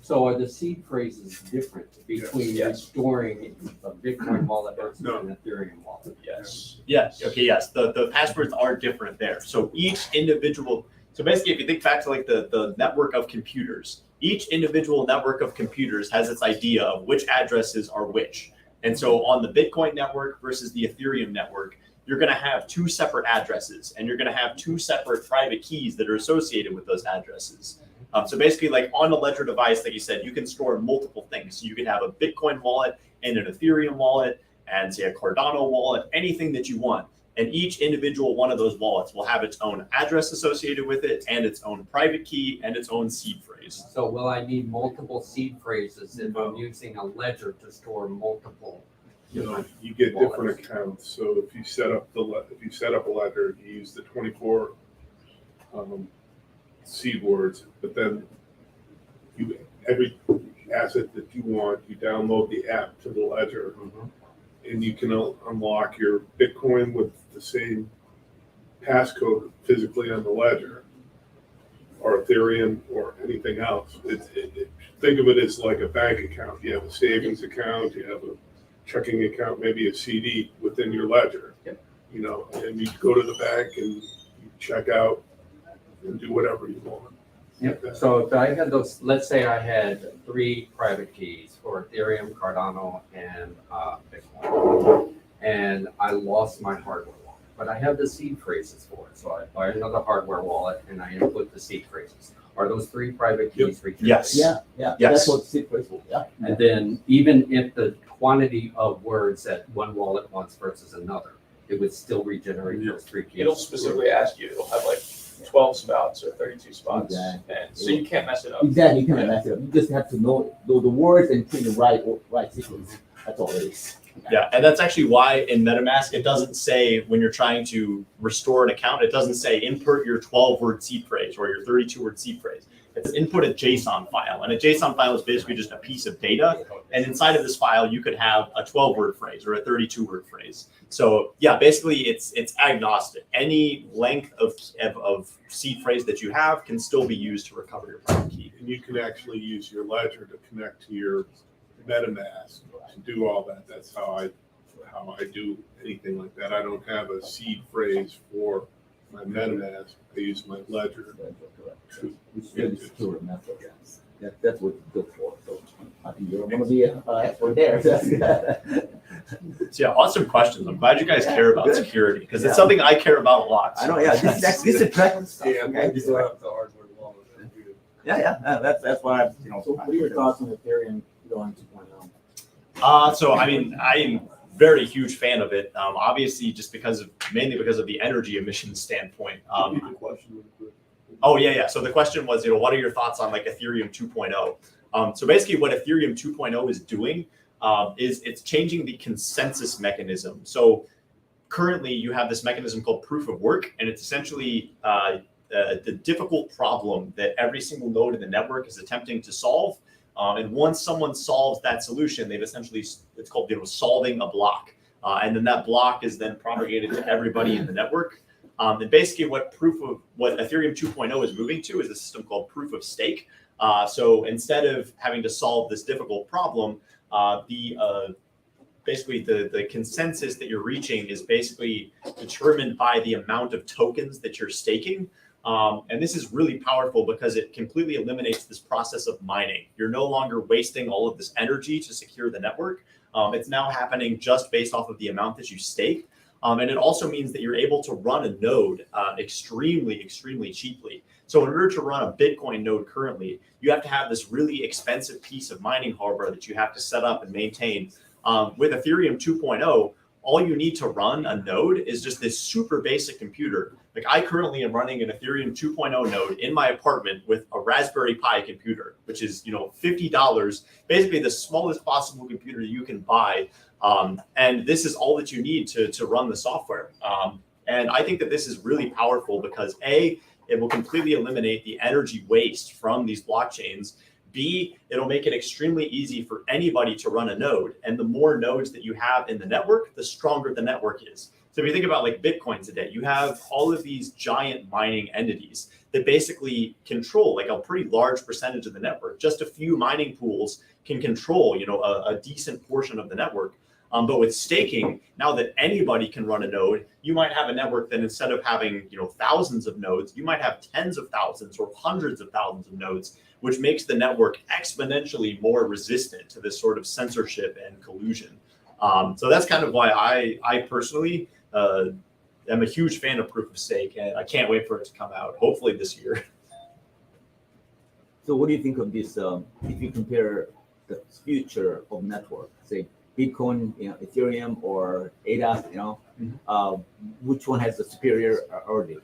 So are the seed phrases different between Yes. restoring a Bitcoin wallet versus No. an Ethereum wallet? Yes. Yes. Okay. Yes. The passwords are different there. So each individual. So basically, if you think back to the network of computers, each individual network of computers has its idea of which addresses are which. And so on the Bitcoin network versus the Ethereum network, you're going to have two separate addresses, and you're going to have two separate private keys that are associated with those addresses. So basically, like on a ledger device, like you said, you can store multiple things. So you can have a Bitcoin wallet and an Ethereum wallet and say a Cardano wallet, anything that you want. And each individual one of those wallets will have its own address associated with it and its own private key and its own seed phrase. So will I need multiple seed phrases if I'm using a ledger to store multiple? You get different accounts, so if you set up a ledger, you use the 24 seed words, but then every asset that you want, you download the app to the ledger, and you can unlock your Bitcoin with the same passcode physically on the ledger, or Ethereum, or anything else. Think of it as like a bank account. You have a savings account, you have a checking account, maybe a CD within your ledger. Yep. And you go to the bank and you check out and do whatever you want. Yep. So if I had those, let's say I had 3 private keys for Ethereum, Cardano, and Bitcoin, and I lost my hardware wallet, but I have the seed phrases for it. So I buy another hardware wallet and I input the seed phrases. Are those 3 private keys regenerated? Yes. Yeah, Yes. that's what seed phrase is, yeah. And then even if the quantity of words that one wallet wants versus another, it would still regenerate those 3 keys. It'll specifically ask you, it'll have like 12 spots or 32 spots. Exactly. And so you can't mess it up. Exactly, you can't mess it up. You just have to know the words and put the right sequence. That's all it is. Yeah, and that's actually why in MetaMask, it doesn't say when you're trying to restore an account, it doesn't say input your 12-word seed phrase or your 32-word seed phrase. It's input a JSON file, and a JSON file is basically just a piece of data. And inside of this file, you could have a 12-word phrase or a 32-word phrase. So yeah, basically it's agnostic. Any length of seed phrase that you have can still be used to recover your private key. And you can actually use your ledger to connect to your MetaMask to do all that. That's how I do anything like that. I don't have a seed phrase for my MetaMask. I use my ledger. It's really secure method. That's what it's good for. So I think you're going to be for there. So yeah, awesome questions. I'm glad you guys care about security because it's something I care about a lot. I know, yeah. This is practical stuff. Yeah, Okay? we still have the hardware wallet. Yeah. That's why So what are your thoughts on Ethereum going 2.0? So I mean, I'm very huge fan of it. Obviously, just mainly because of the energy emissions standpoint. Oh yeah. So the question was, what are your thoughts on like Ethereum 2.0? So basically, what Ethereum 2.0 is doing is it's changing the consensus mechanism. So currently, you have this mechanism called proof of work, and it's essentially the difficult problem that every single node in the network is attempting to solve. And once someone solves that solution, they've essentially, it's called solving a block. And then that block is then propagated to everybody in the network. And basically what Ethereum 2.0 is moving to is a system called proof of stake. So instead of having to solve this difficult problem, basically the consensus that you're reaching is basically determined by the amount of tokens that you're staking. And this is really powerful because it completely eliminates this process of mining. You're no longer wasting all of this energy to secure the network. It's now happening just based off of the amount that you stake. And it also means that you're able to run a node extremely, extremely cheaply. So in order to run a Bitcoin node currently, you have to have this really expensive piece of mining hardware that you have to set up and maintain. With Ethereum 2.0, all you need to run a node is just this super basic computer. Like I currently am running an Ethereum 2.0 node in my apartment with a Raspberry Pi computer, which is, $50, basically the smallest possible computer you can buy. And this is all that you need to run the software. And I think that this is really powerful because A, it will completely eliminate the energy waste from these blockchains. B, it'll make it extremely easy for anybody to run a node. And the more nodes that you have in the network, the stronger the network is. So if you think about like Bitcoin today, you have all of these giant mining entities that basically control like a pretty large percentage of the network. Just a few mining pools can control, a decent portion of the network. But with staking, now that anybody can run a node, you might have a network that instead of having, thousands of nodes, you might have tens of thousands or hundreds of thousands of nodes, which makes the network exponentially more resistant to this sort of censorship and collusion. So that's kind of why I personally am a huge fan of proof of stake, and I can't wait for it to come out, hopefully this year. So what do you think of this? If you compare the future of network, say Bitcoin, Ethereum, or ADAS, which one has the superior earning?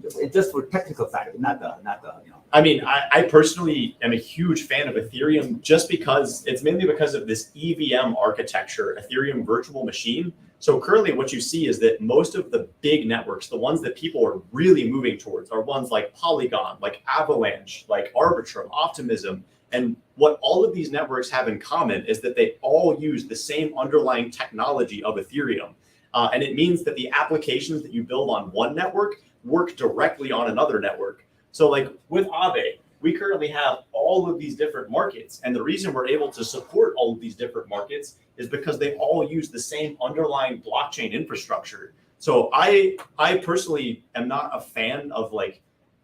It's just for technical side, not the I mean, I personally am a huge fan of Ethereum just because it's mainly because of this EVM architecture, Ethereum virtual machine. So currently what you see is that most of the big networks, the ones that people are really moving towards are ones like Polygon, like Avalanche, like Arbitrum, Optimism. And what all of these networks have in common is that they all use the same underlying technology of Ethereum. And it means that the applications that you build on one network work directly on another network. So like with AAVE, we currently have all of these different markets. And the reason we're able to support all of these different markets is because they all use the same underlying blockchain infrastructure. So I personally am not a fan of like,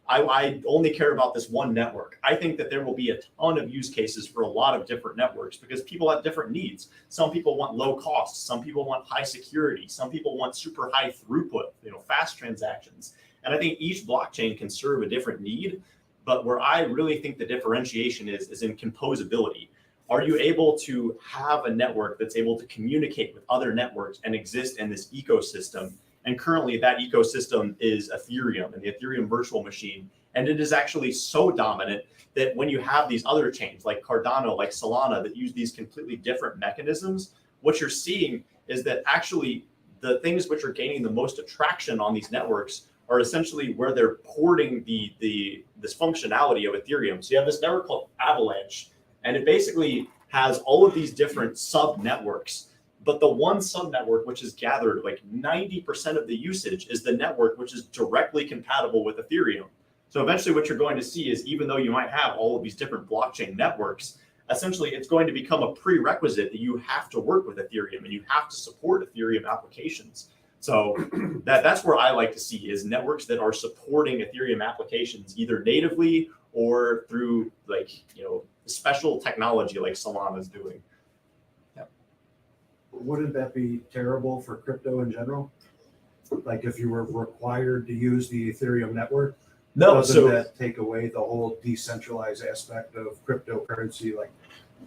I only care about this one network. I think that there will be a ton of use cases for a lot of different networks because people have different needs. Some people want low cost, some people want high security, some people want super high throughput, fast transactions. And I think each blockchain can serve a different need. But where I really think the differentiation is in composability. Are you able to have a network that's able to communicate with other networks and exist in this ecosystem? And currently that ecosystem is Ethereum and the Ethereum virtual machine. And it is actually so dominant that when you have these other chains like Cardano, like Solana, that use these completely different mechanisms, what you're seeing is that actually the things which are gaining the most attraction on these networks are essentially where they're porting this functionality of Ethereum. So you have this network called Avalanche, and it basically has all of these different sub networks. But the one sub network which is gathered like 90% of the usage is the network which is directly compatible with Ethereum. So eventually what you're going to see is even though you might have all of these different blockchain networks, essentially it's going to become a prerequisite that you have to work with Ethereum and you have to support Ethereum applications. So that's where I like to see is networks that are supporting Ethereum applications either natively or through like, special technology like Solana is doing. Wouldn't that be terrible for crypto in general? Like if you were required to use the Ethereum network? No, doesn't that take away the whole decentralized aspect of cryptocurrency? Like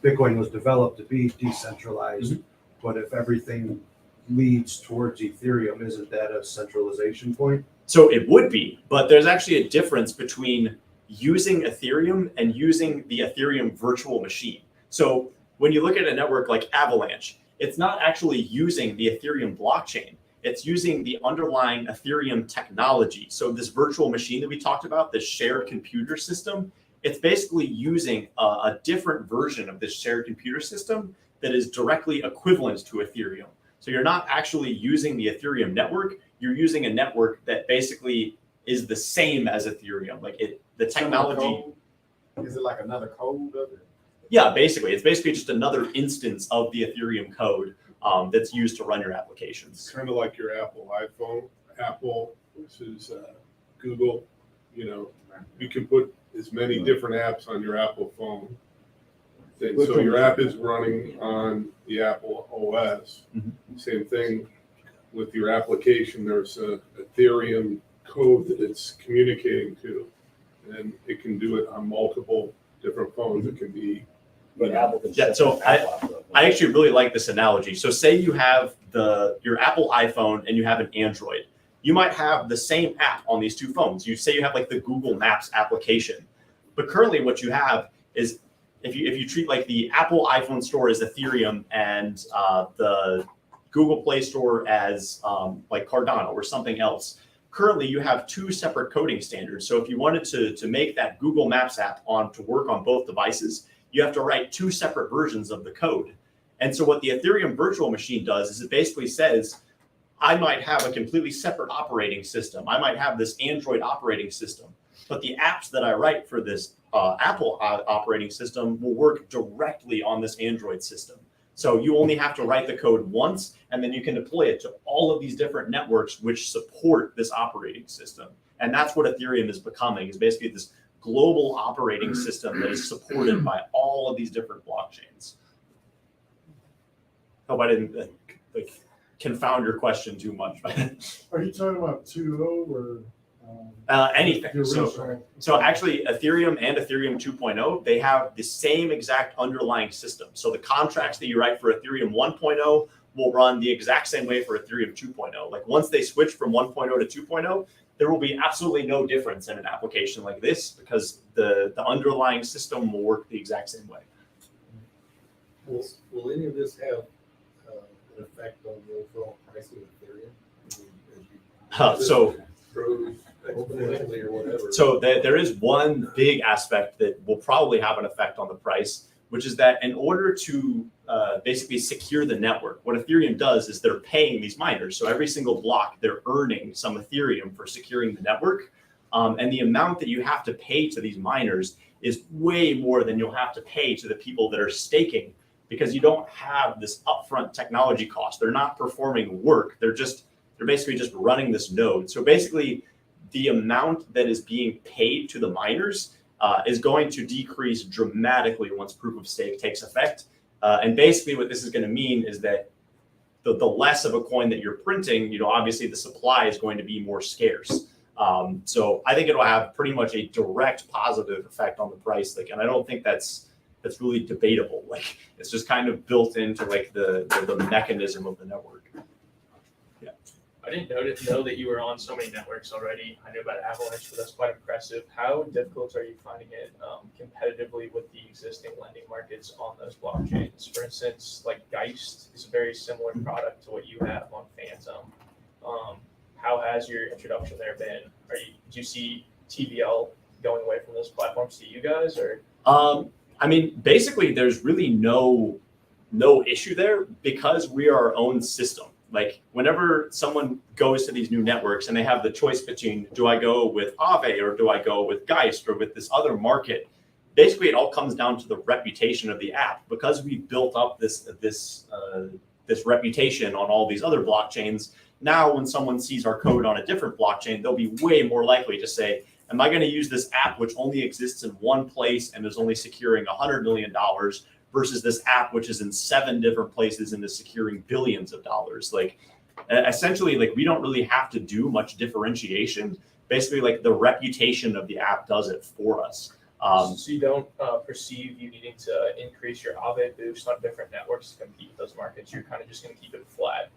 Bitcoin was developed to be decentralized, but if everything leads towards Ethereum, isn't that a centralization point? So it would be, but there's actually a difference between using Ethereum and using the Ethereum virtual machine. So when you look at a network like Avalanche, it's not actually using the Ethereum blockchain. It's using the underlying Ethereum technology. So this virtual machine that we talked about, this shared computer system, it's basically using a different version of this shared computer system that is directly equivalent to Ethereum. So you're not actually using the Ethereum network. You're using a network that basically is the same as Ethereum. Like the technology. Is it like another code of it? Yeah, basically. It's basically just another instance of the Ethereum code that's used to run your applications. Kind of like your Apple iPhone, Apple versus Google. You can put as many different apps on your Apple phone. So your app is running on the Apple OS. Same thing with your application. There's a Ethereum code that it's communicating to, and it can do it on multiple different phones. It can be. But Apple can Yeah, so I actually really like this analogy. So say you have your Apple iPhone and you have an Android. You might have the same app on these two phones. You say you have like the Google Maps application, but currently what you have is if you treat like the Apple iPhone store as Ethereum and the Google Play Store as like Cardano or something else, currently you have two separate coding standards. So if you wanted to make that Google Maps app to work on both devices, you have to write two separate versions of the code. And so what the Ethereum virtual machine does is it basically says, I might have a completely separate operating system. I might have this Android operating system, but the apps that I write for this Apple operating system will work directly on this Android system. So you only have to write the code once, and then you can deploy it to all of these different networks which support this operating system. And that's what Ethereum is becoming, is basically this global operating system that is supported by all of these different blockchains. Hope I didn't confound your question too much. Are you talking about 2.0 or? Anything. So actually Ethereum and Ethereum 2.0, they have the same exact underlying system. So the contracts that you write for Ethereum 1.0 will run the exact same way for Ethereum 2.0. Like once they switch from 1.0 to 2.0, there will be absolutely no difference in an application like this because the underlying system will work the exact same way. Will any of this have an effect on the overall pricing of Ethereum? So Grows exponentially or whatever. So there is one big aspect that will probably have an effect on the price, which is that in order to basically secure the network, what Ethereum does is they're paying these miners. So every single block, they're earning some Ethereum for securing the network. And the amount that you have to pay to these miners is way more than you'll have to pay to the people that are staking, because you don't have this upfront technology cost. They're not performing work. They're basically just running this node. So basically, the amount that is being paid to the miners is going to decrease dramatically once proof of stake takes effect. And basically what this is going to mean is that the less of a coin that you're printing, obviously the supply is going to be more scarce. So I think it'll have pretty much a direct positive effect on the price. And I don't think that's really debatable. It's just kind of built into the mechanism of the network. I didn't know that you were on so many networks already. I knew about Avalanche, but that's quite impressive. How difficult are you finding it competitively with the existing lending markets on those blockchains? For instance, like Geist is a very similar product to what you have on Phantom. How has your introduction there been? Do you see TVL going away from those platforms to you guys, or? I mean, basically, there's really no issue there because we are our own system. Whenever someone goes to these new networks and they have the choice between, do I go with AAVE or do I go with Geist or with this other market? Basically, it all comes down to the reputation of the app. Because we built up this reputation on all these other blockchains, now when someone sees our code on a different blockchain, they'll be way more likely to say, am I going to use this app which only exists in one place and is only securing $100 million versus this app which is in 7 different places and is securing billions of dollars? Essentially, we don't really have to do much differentiation. Basically, the reputation of the app does it for us. So you don't perceive you needing to increase your AAVE boost on different networks to compete with those markets. You're kind of just going to keep it flat.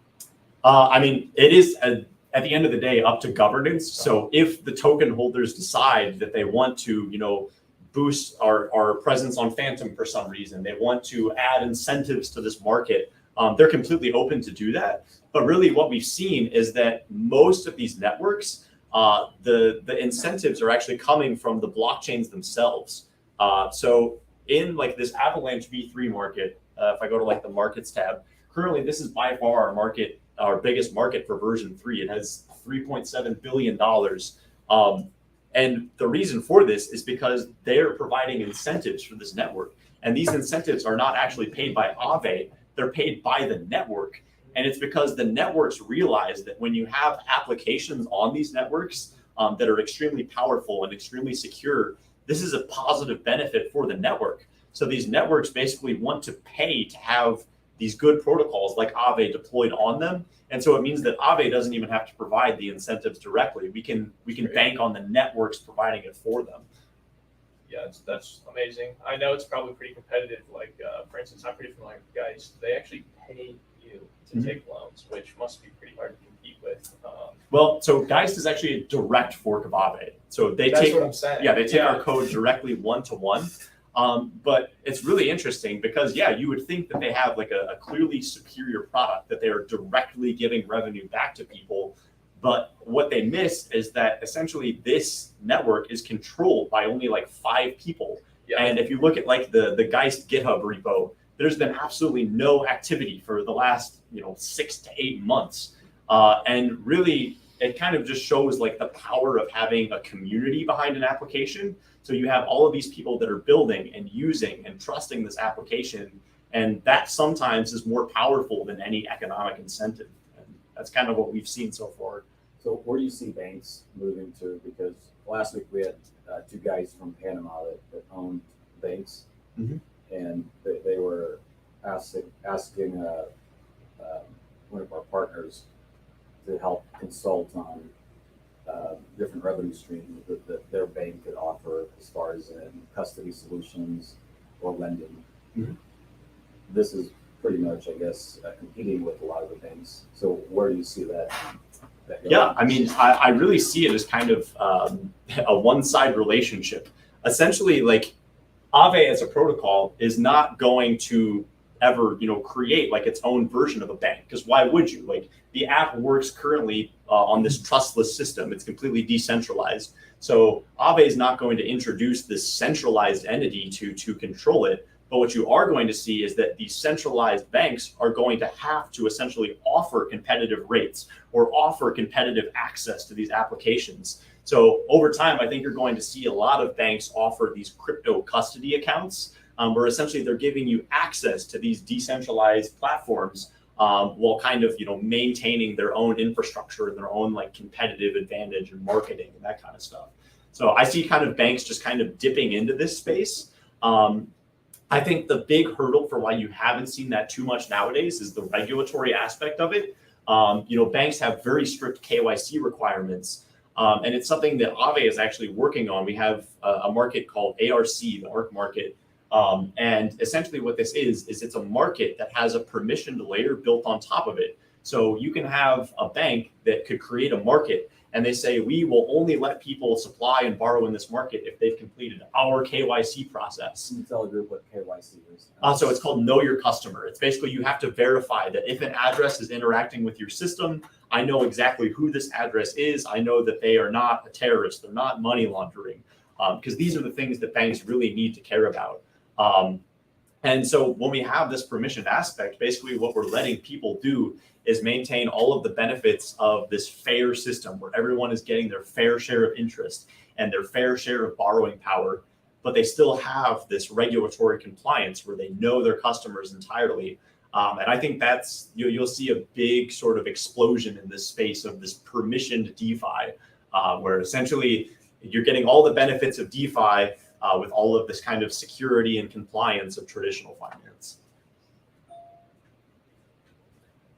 I mean, it is at the end of the day up to governance. So if the token holders decide that they want to, boost our presence on Phantom for some reason, they want to add incentives to this market, they're completely open to do that. But really what we've seen is that most of these networks, the incentives are actually coming from the blockchains themselves. So in this Avalanche V3 market, if I go to the markets tab, currently this is by far our biggest market for version 3. It has $3.7 billion. And the reason for this is because they're providing incentives for this network. And these incentives are not actually paid by AAVE, they're paid by the network. And it's because the networks realize that when you have applications on these networks that are extremely powerful and extremely secure, this is a positive benefit for the network. So these networks basically want to pay to have these good protocols like AAVE deployed on them. And so it means that AAVE doesn't even have to provide the incentives directly. We can bank on the networks providing it for them. Yeah, that's amazing. I know it's probably pretty competitive. For instance, I'm pretty familiar with Geist. They actually pay you to take loans, which must be pretty hard to compete with. Well, so Geist is actually a direct fork of AAVE. So they take our code directly one-to-one. But it's really interesting because, you would think that they have a clearly superior product that they are directly giving revenue back to people. But what they miss is that essentially this network is controlled by only 5 people. Yeah. And if you look at the Geist GitHub repo, there's been absolutely no activity for the last 6 to 8 months. And really, it kind of just shows the power of having a community behind an application. So you have all of these people that are building and using and trusting this application, and that sometimes is more powerful than any economic incentive. And that's kind of what we've seen so far. So where do you see banks moving to? Because last week we had 2 guys from Panama that owned banks, and they were asking one of our partners to help consult on different revenue streams that their bank could offer as far as custody solutions or lending. This is pretty much, I guess, competing with a lot of the banks. So where do you see that? Going? Yeah, I mean, I really see it as kind of a one-side relationship. Essentially, like AAVE as a protocol is not going to ever, create like its own version of a bank, because why would you? Like the app works currently on this trustless system. It's completely decentralized. So AAVE is not going to introduce this centralized entity to control it. But what you are going to see is that these centralized banks are going to have to essentially offer competitive rates or offer competitive access to these applications. So over time, I think you're going to see a lot of banks offer these crypto custody accounts, where essentially they're giving you access to these decentralized platforms while kind of maintaining their own infrastructure and their own like competitive advantage and marketing and that kind of stuff. So I see kind of banks just kind of dipping into this space. I think the big hurdle for why you haven't seen that too much nowadays is the regulatory aspect of it. Banks have very strict KYC requirements, and it's something that AAVE is actually working on. We have a market called ARC, the ARC market, and essentially what this is it's a market that has a permissioned layer built on top of it. So you can have a bank that could create a market, and they say, we will only let people supply and borrow in this market if they've completed our KYC process. Can you tell a group what KYC is? So it's called Know Your Customer. It's basically you have to verify that if an address is interacting with your system, I know exactly who this address is. I know that they are not a terrorist. They're not money laundering, because these are the things that banks really need to care about. And so when we have this permission aspect, basically what we're letting people do is maintain all of the benefits of this fair system where everyone is getting their fair share of interest and their fair share of borrowing power, but they still have this regulatory compliance where they know their customers entirely. And I think that's, you'll see a big sort of explosion in this space of this permissioned DeFi, where essentially you're getting all the benefits of DeFi with all of this kind of security and compliance of traditional finance.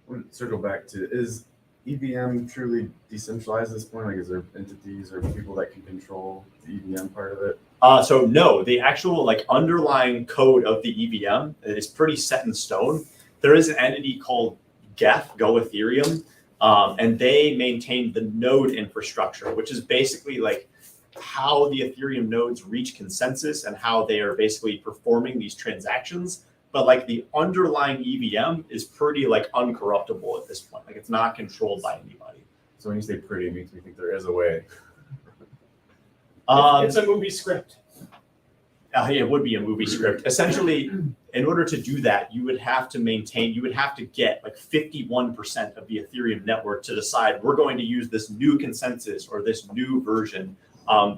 I want to circle back to, is EVM truly decentralized at this point? Like, is there entities or people that can control the EVM part of it? So no, the actual like underlying code of the EVM is pretty set in stone. There is an entity called Geth, Go Ethereum, and they maintain the node infrastructure, which is basically like how the Ethereum nodes reach consensus and how they are basically performing these transactions. But like the underlying EVM is pretty like uncorruptible at this point. Like it's not controlled by anybody. So when you say pretty, it makes me think there is a way. It's a movie script. It would be a movie script. Essentially, in order to do that, you would have to get like 51% of the Ethereum network to decide we're going to use this new consensus or this new version,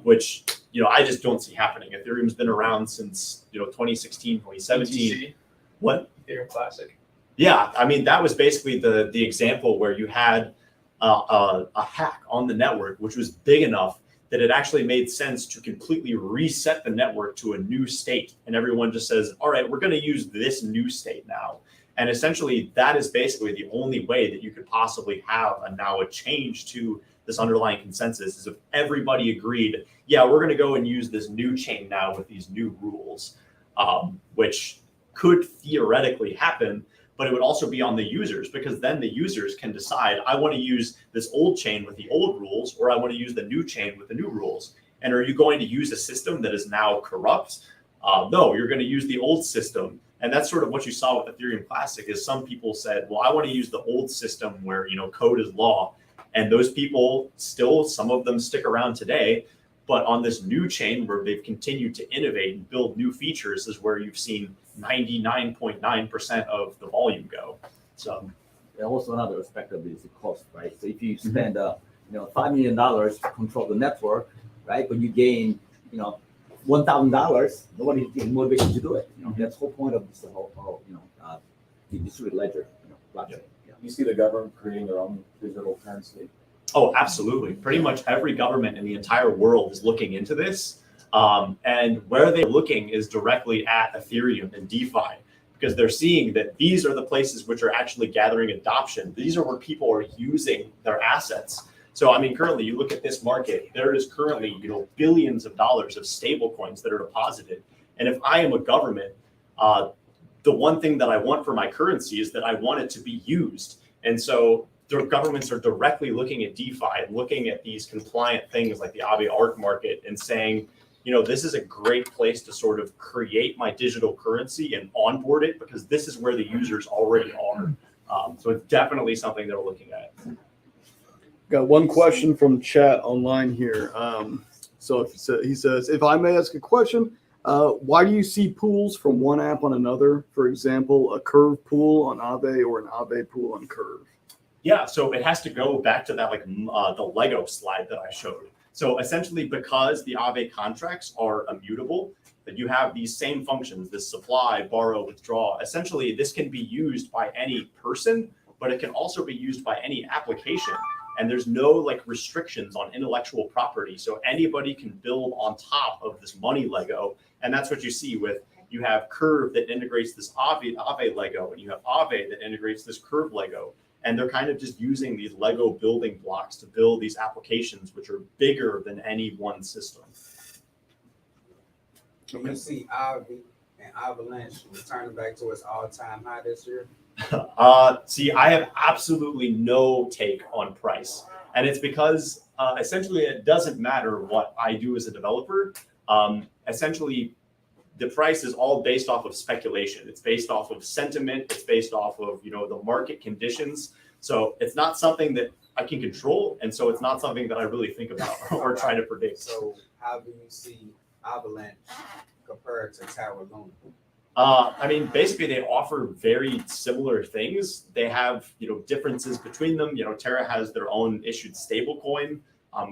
which I just don't see happening. Ethereum's been around since 2016, 2017. ETC. What? Ethereum Classic. Yeah, I mean that was basically the example where you had a hack on the network, which was big enough that it actually made sense to completely reset the network to a new state. And everyone just says, all right, we're going to use this new state now. And essentially, that is basically the only way that you could possibly have a change to this underlying consensus is if everybody agreed, yeah, we're going to go and use this new chain now with these new rules, which could theoretically happen, but it would also be on the users, because then the users can decide, I want to use this old chain with the old rules, or I want to use the new chain with the new rules. And are you going to use a system that is now corrupt? No, you're going to use the old system. And that's sort of what you saw with Ethereum Classic is some people said, well, I want to use the old system where, code is law. And those people still, some of them stick around today, but on this new chain where they've continued to innovate and build new features is where you've seen 99.9% of the volume go. So also another aspect of it is the cost, right? So if you spend $5 million to control the network, right, but you gain $1,000, nobody is motivated to do it. That's the whole point of this whole the distributed ledger blockchain. Yeah. You see the government creating their own digital currency. Oh, absolutely. Pretty much every government in the entire world is looking into this. And where they're looking is directly at Ethereum and DeFi, because they're seeing that these are the places which are actually gathering adoption. These are where people are using their assets. So, I mean, currently you look at this market, there is currently, billions of dollars of stable coins that are deposited. And if I am a government, the one thing that I want for my currency is that I want it to be used. And so the governments are directly looking at DeFi and looking at these compliant things like the AAVE art market and saying, you know, this is a great place to sort of create my digital currency and onboard it because this is where the users already are. So it's definitely something they're looking at. Got one question from chat online here. He says, if I may ask a question, why do you see pools from one app on another? For example, a Curve pool on AAVE or an AAVE pool on Curve? Yeah, so it has to go back to that the Lego slide that I showed. So essentially, because the AAVE contracts are immutable, that you have these same functions, this supply, borrow, withdraw. Essentially, this can be used by any person, but it can also be used by any application. And there's no like restrictions on intellectual property. So anybody can build on top of this money Lego. And that's what you see with, you have Curve that integrates this AAVE Lego, and you have AAVE that integrates this Curve Lego. And they're kind of just using these Lego building blocks to build these applications, which are bigger than any one system. Do you see AAVE and Avalanche returning back to its all-time high this year? See, I have absolutely no take on price. And it's because essentially it doesn't matter what I do as a developer. Essentially, the price is all based off of speculation. It's based off of sentiment. It's based off of, you know, the market conditions. So it's not something that I can control. And so it's not something that I really think about or try to predict. So how do you see Avalanche compared to Terra Luna? I mean, basically they offer very similar things. They have, you know, differences between them. You know, Terra has their own issued stable coin,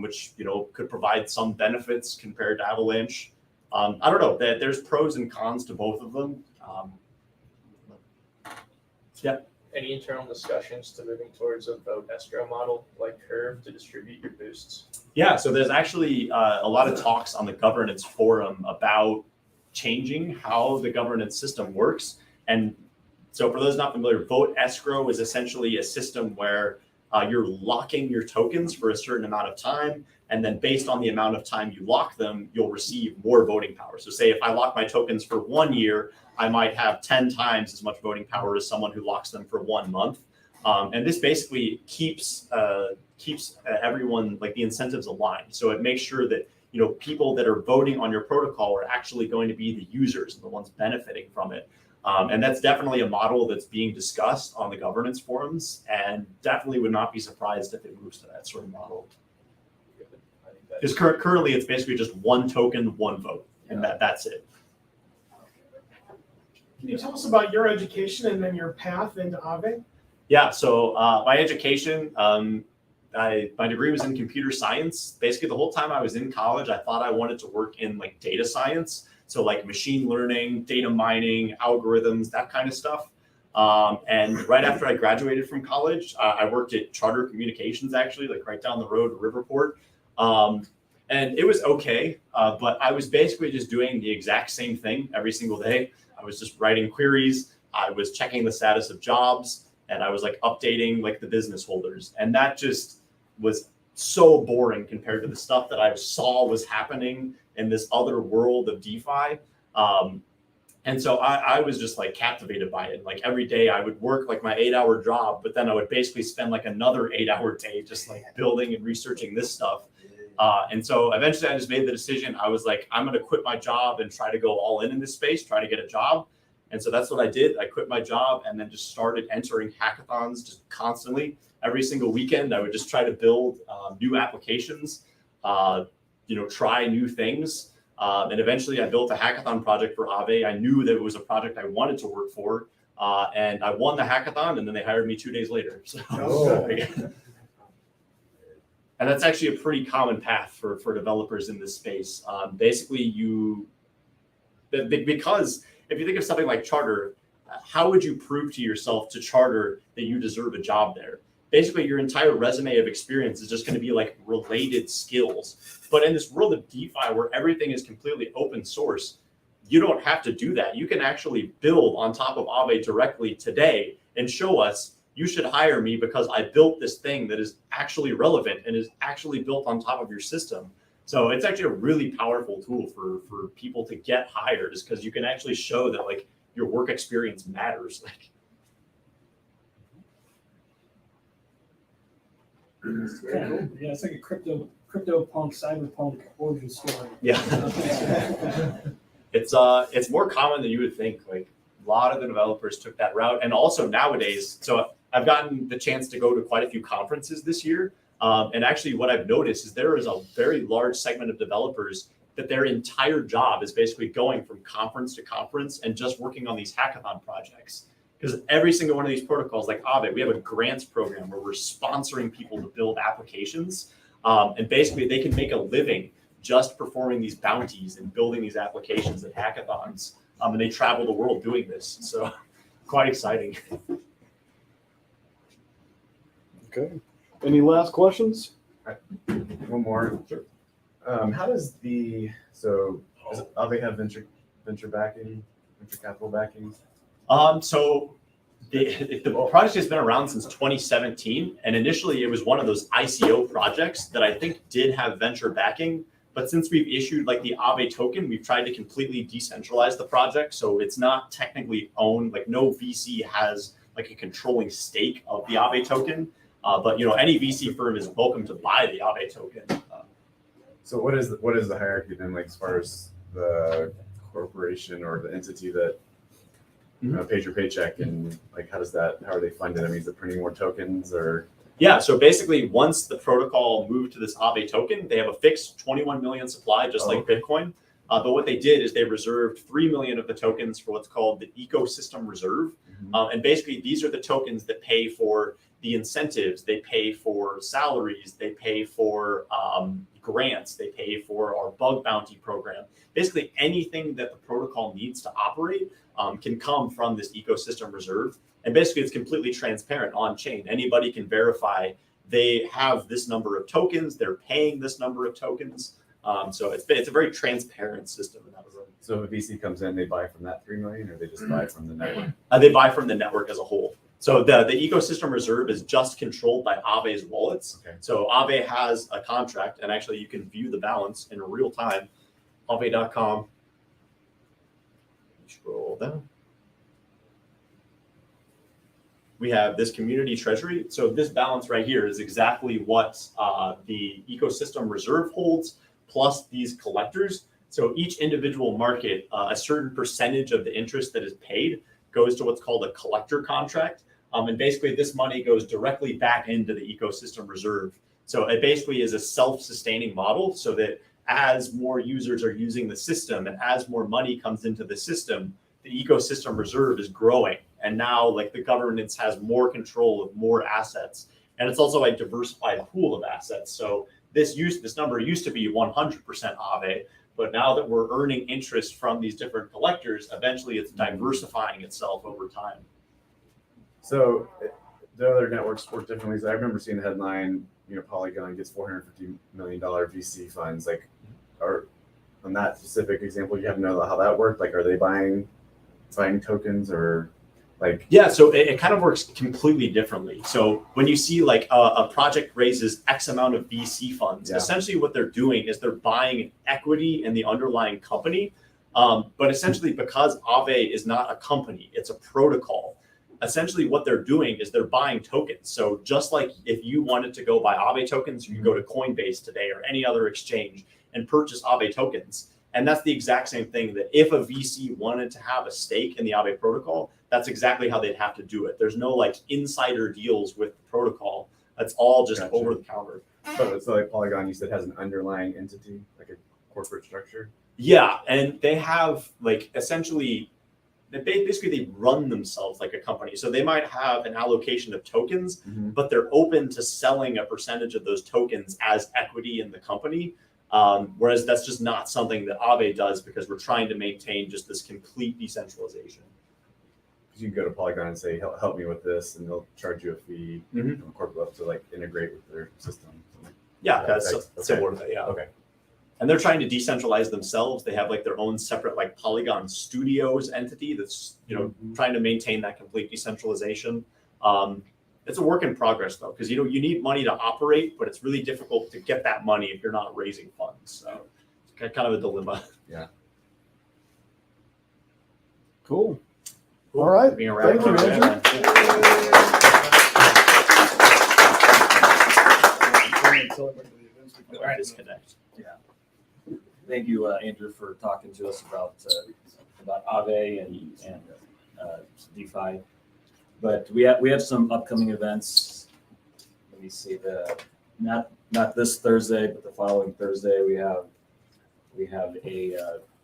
which, you know, could provide some benefits compared to Avalanche. I don't know, there's pros and cons to both of them. Yeah. Any internal discussions to moving towards a vote escrow model like Curve to distribute your boosts? Yeah, so there's actually a lot of talks on the governance forum about changing how the governance system works. And so for those not familiar, vote escrow is essentially a system where you're locking your tokens for a certain amount of time. And then based on the amount of time you lock them, you'll receive more voting power. So say if I lock my tokens for 1 year, I might have 10 times as much voting power as someone who locks them for 1 month. And this basically keeps everyone, like the incentives aligned. So it makes sure that, you know, people that are voting on your protocol are actually going to be the users and the ones benefiting from it. And that's definitely a model that's being discussed on the governance forums, and definitely would not be surprised if it moves to that sort of model. Because currently it's basically just 1 token, 1 vote, and that's it. Can you tell us about your education and then your path into AAVE? Yeah, so my education, my degree was in computer science. Basically, the whole time I was in college, I thought I wanted to work in like data science. So like machine learning, data mining, algorithms, that kind of stuff. And right after I graduated from college, I worked at Charter Communications, actually, like right down the road, Riverport. And it was okay, but I was basically just doing the exact same thing every single day. I was just writing queries. I was checking the status of jobs, and I was like updating like the business holders. And that just was so boring compared to the stuff that I saw was happening in this other world of DeFi. And so I was just like captivated by it. Like every day I would work like my 8-hour job, but then I would basically spend like another 8-hour day just like building and researching this stuff. And so eventually I just made the decision. I was like, I'm going to quit my job and try to go all in this space, try to get a job. And so that's what I did. I quit my job and then just started entering hackathons just constantly. Every single weekend, I would just try to build new applications, try new things. And eventually I built a hackathon project for AAVE. I knew that it was a project I wanted to work for. And I won the hackathon, and then they hired me 2 days later. So, and that's actually a pretty common path for developers in this space. Basically, because if you think of something like Charter, how would you prove to yourself to Charter that you deserve a job there? Basically, your entire resume of experience is just going to be like related skills. But in this world of DeFi where everything is completely open source, you don't have to do that. You can actually build on top of AAVE directly today and show us, you should hire me because I built this thing that is actually relevant and is actually built on top of your system. So it's actually a really powerful tool for people to get hired, is because you can actually show that like your work experience matters. Like, Yeah, it's like a crypto-punk, cyberpunk origin story. yeah. It's more common than you would think. Like a lot of the developers took that route, and also nowadays. So I've gotten the chance to go to quite a few conferences this year, and actually, what I've noticed is there is a very large segment of developers that their entire job is basically going from conference to conference and just working on these hackathon projects. Because every single one of these protocols, like AAVE, we have a grants program where we're sponsoring people to build applications, and basically they can make a living just performing these bounties and building these applications at hackathons. And they travel the world doing this. So quite exciting. Okay. Any last questions? One more. Sure. How does does AAVE have venture backing, venture capital backing? So the project has been around since 2017, and initially it was one of those ICO projects that I think did have venture backing. But since we've issued like the AAVE token, we've tried to completely decentralize the project. So it's not technically owned, like no VC has like a controlling stake of the AAVE token. But any VC firm is welcome to buy the AAVE token. So what is the hierarchy then, like as far as the corporation or the entity that pays your paycheck, and like how are they funded? I mean, is it printing more tokens or? Yeah, so basically once the protocol moved to this AAVE token, they have a fixed 21 million supply, just like Bitcoin. But what they did is they reserved 3 million of the tokens for what's called the ecosystem reserve. And basically these are the tokens that pay for the incentives, they pay for salaries, they pay for grants, they pay for our bug bounty program. Basically anything that the protocol needs to operate can come from this ecosystem reserve. And basically it's completely transparent on chain. Anybody can verify they have this number of tokens, they're paying this number of tokens. So it's a very transparent system in that regard. So if a VC comes in, they buy from that 3 million, or they just buy from the network? They buy from the network as a whole. So the ecosystem reserve is just controlled by AAVE's wallets. Okay. So AAVE has a contract, and actually you can view the balance in real time. AAVE.com. Scroll down. We have this community treasury. So this balance right here is exactly what the ecosystem reserve holds, plus these collectors. So each individual market, a certain percentage of the interest that is paid goes to what's called a collector contract. And basically this money goes directly back into the ecosystem reserve. So it basically is a self-sustaining model, so that as more users are using the system and as more money comes into the system, the ecosystem reserve is growing. And now like the governance has more control of more assets. And it's also a diversified pool of assets. So this number used to be 100% AAVE, but now that we're earning interest from these different collectors, eventually it's diversifying itself over time. So the other networks work differently. So I remember seeing the headline, Polygon gets $450 million VC funds. Like, on that specific example, you have to know how that worked. Like, are they buying tokens or like? Yeah, so it kind of works completely differently. So when you see like a project raises X amount of VC funds, essentially what they're doing is they're buying equity in the underlying company. But essentially because AAVE is not a company, it's a protocol. Essentially what they're doing is they're buying tokens. So just like if you wanted to go buy AAVE tokens, you can go to Coinbase today or any other exchange and purchase AAVE tokens. And that's the exact same thing, that if a VC wanted to have a stake in the AAVE protocol, that's exactly how they'd have to do it. There's no like insider deals with the protocol. That's all just over the counter. So like Polygon, you said, has an underlying entity, like a corporate structure? Yeah, and they have like essentially, basically they run themselves like a company. So they might have an allocation of tokens, but they're open to selling a percentage of those tokens as equity in the company. Whereas that's just not something that AAVE does, because we're trying to maintain just this complete decentralization. Because you can go to Polygon and say, help me with this, and they'll charge you a fee from a corporate level to like integrate with their system. Yeah, that's similar to that, yeah. Okay. And they're trying to decentralize themselves. They have like their own separate like Polygon Studios entity that's, trying to maintain that complete decentralization. It's a work in progress though, because you need money to operate, but it's really difficult to get that money if you're not raising funds. So it's kind of a dilemma. Yeah. Cool. All right. Being around. Thank you, Andrew. Disconnect. Thank you, Andrew, for talking to us about AAVE and DeFi. But we have some upcoming events. Let me see, not this Thursday, but the following Thursday we have a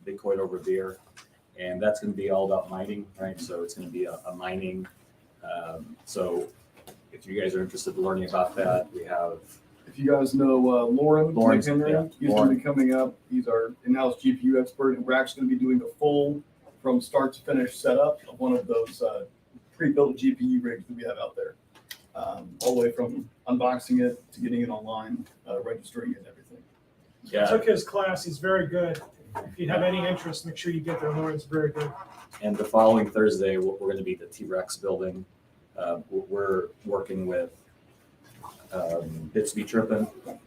Bitcoin over beer, and that's going to be all about mining, right? So it's going to be a mining. So if you guys are interested in learning about that, we have. If you guys know Lauren McHenry, yeah, he's going to be coming up. He's our in-house GPU expert, and we're actually going to be doing a full, from start to finish setup of one of those pre-built GPU rigs that we have out there, all the way from unboxing it to getting it online, registering it, and everything. I took his class. He's very good. If you have any interest, make sure you get there. Lauren's very good. And the following Thursday, we're going to be at the T-Rex building. We're working with Bitsby Trippin.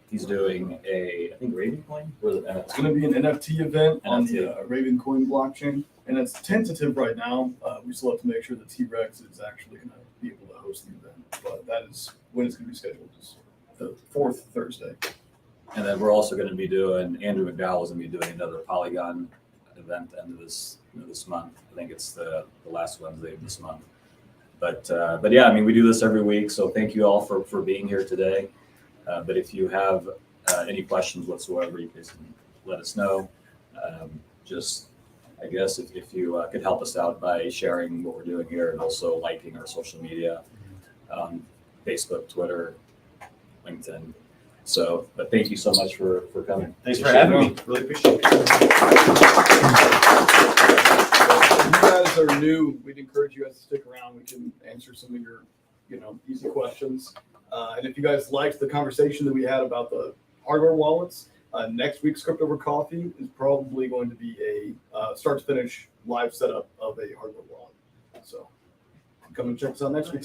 He's doing I think Ravencoin. It's going to be an NFT event on the NFT. Ravencoin blockchain, and it's tentative right now. We still have to make sure the T-Rex is actually going to be able to host the event, but that is when it's going to be scheduled, is the 4th Thursday. And then we're also going to be doing, Andrew McDowell is going to be doing another Polygon event end of this month. I think it's the last Wednesday of this month. But yeah, I mean, we do this every week. So thank you all for being here today. But if you have any questions whatsoever, you guys can let us know. Just, I guess, if you could help us out by sharing what we're doing here and also liking our social media, Facebook, Twitter, LinkedIn. So, but thank you so much for coming. Thanks for having me. Really appreciate it. If you guys are new, we'd encourage you guys to stick around. We can answer some of your, easy questions. And if you guys liked the conversation that we had about the hardware wallets, next week's Crypto Over Coffee is probably going to be a start to finish live setup of a hardware wallet. So come and check us out next week.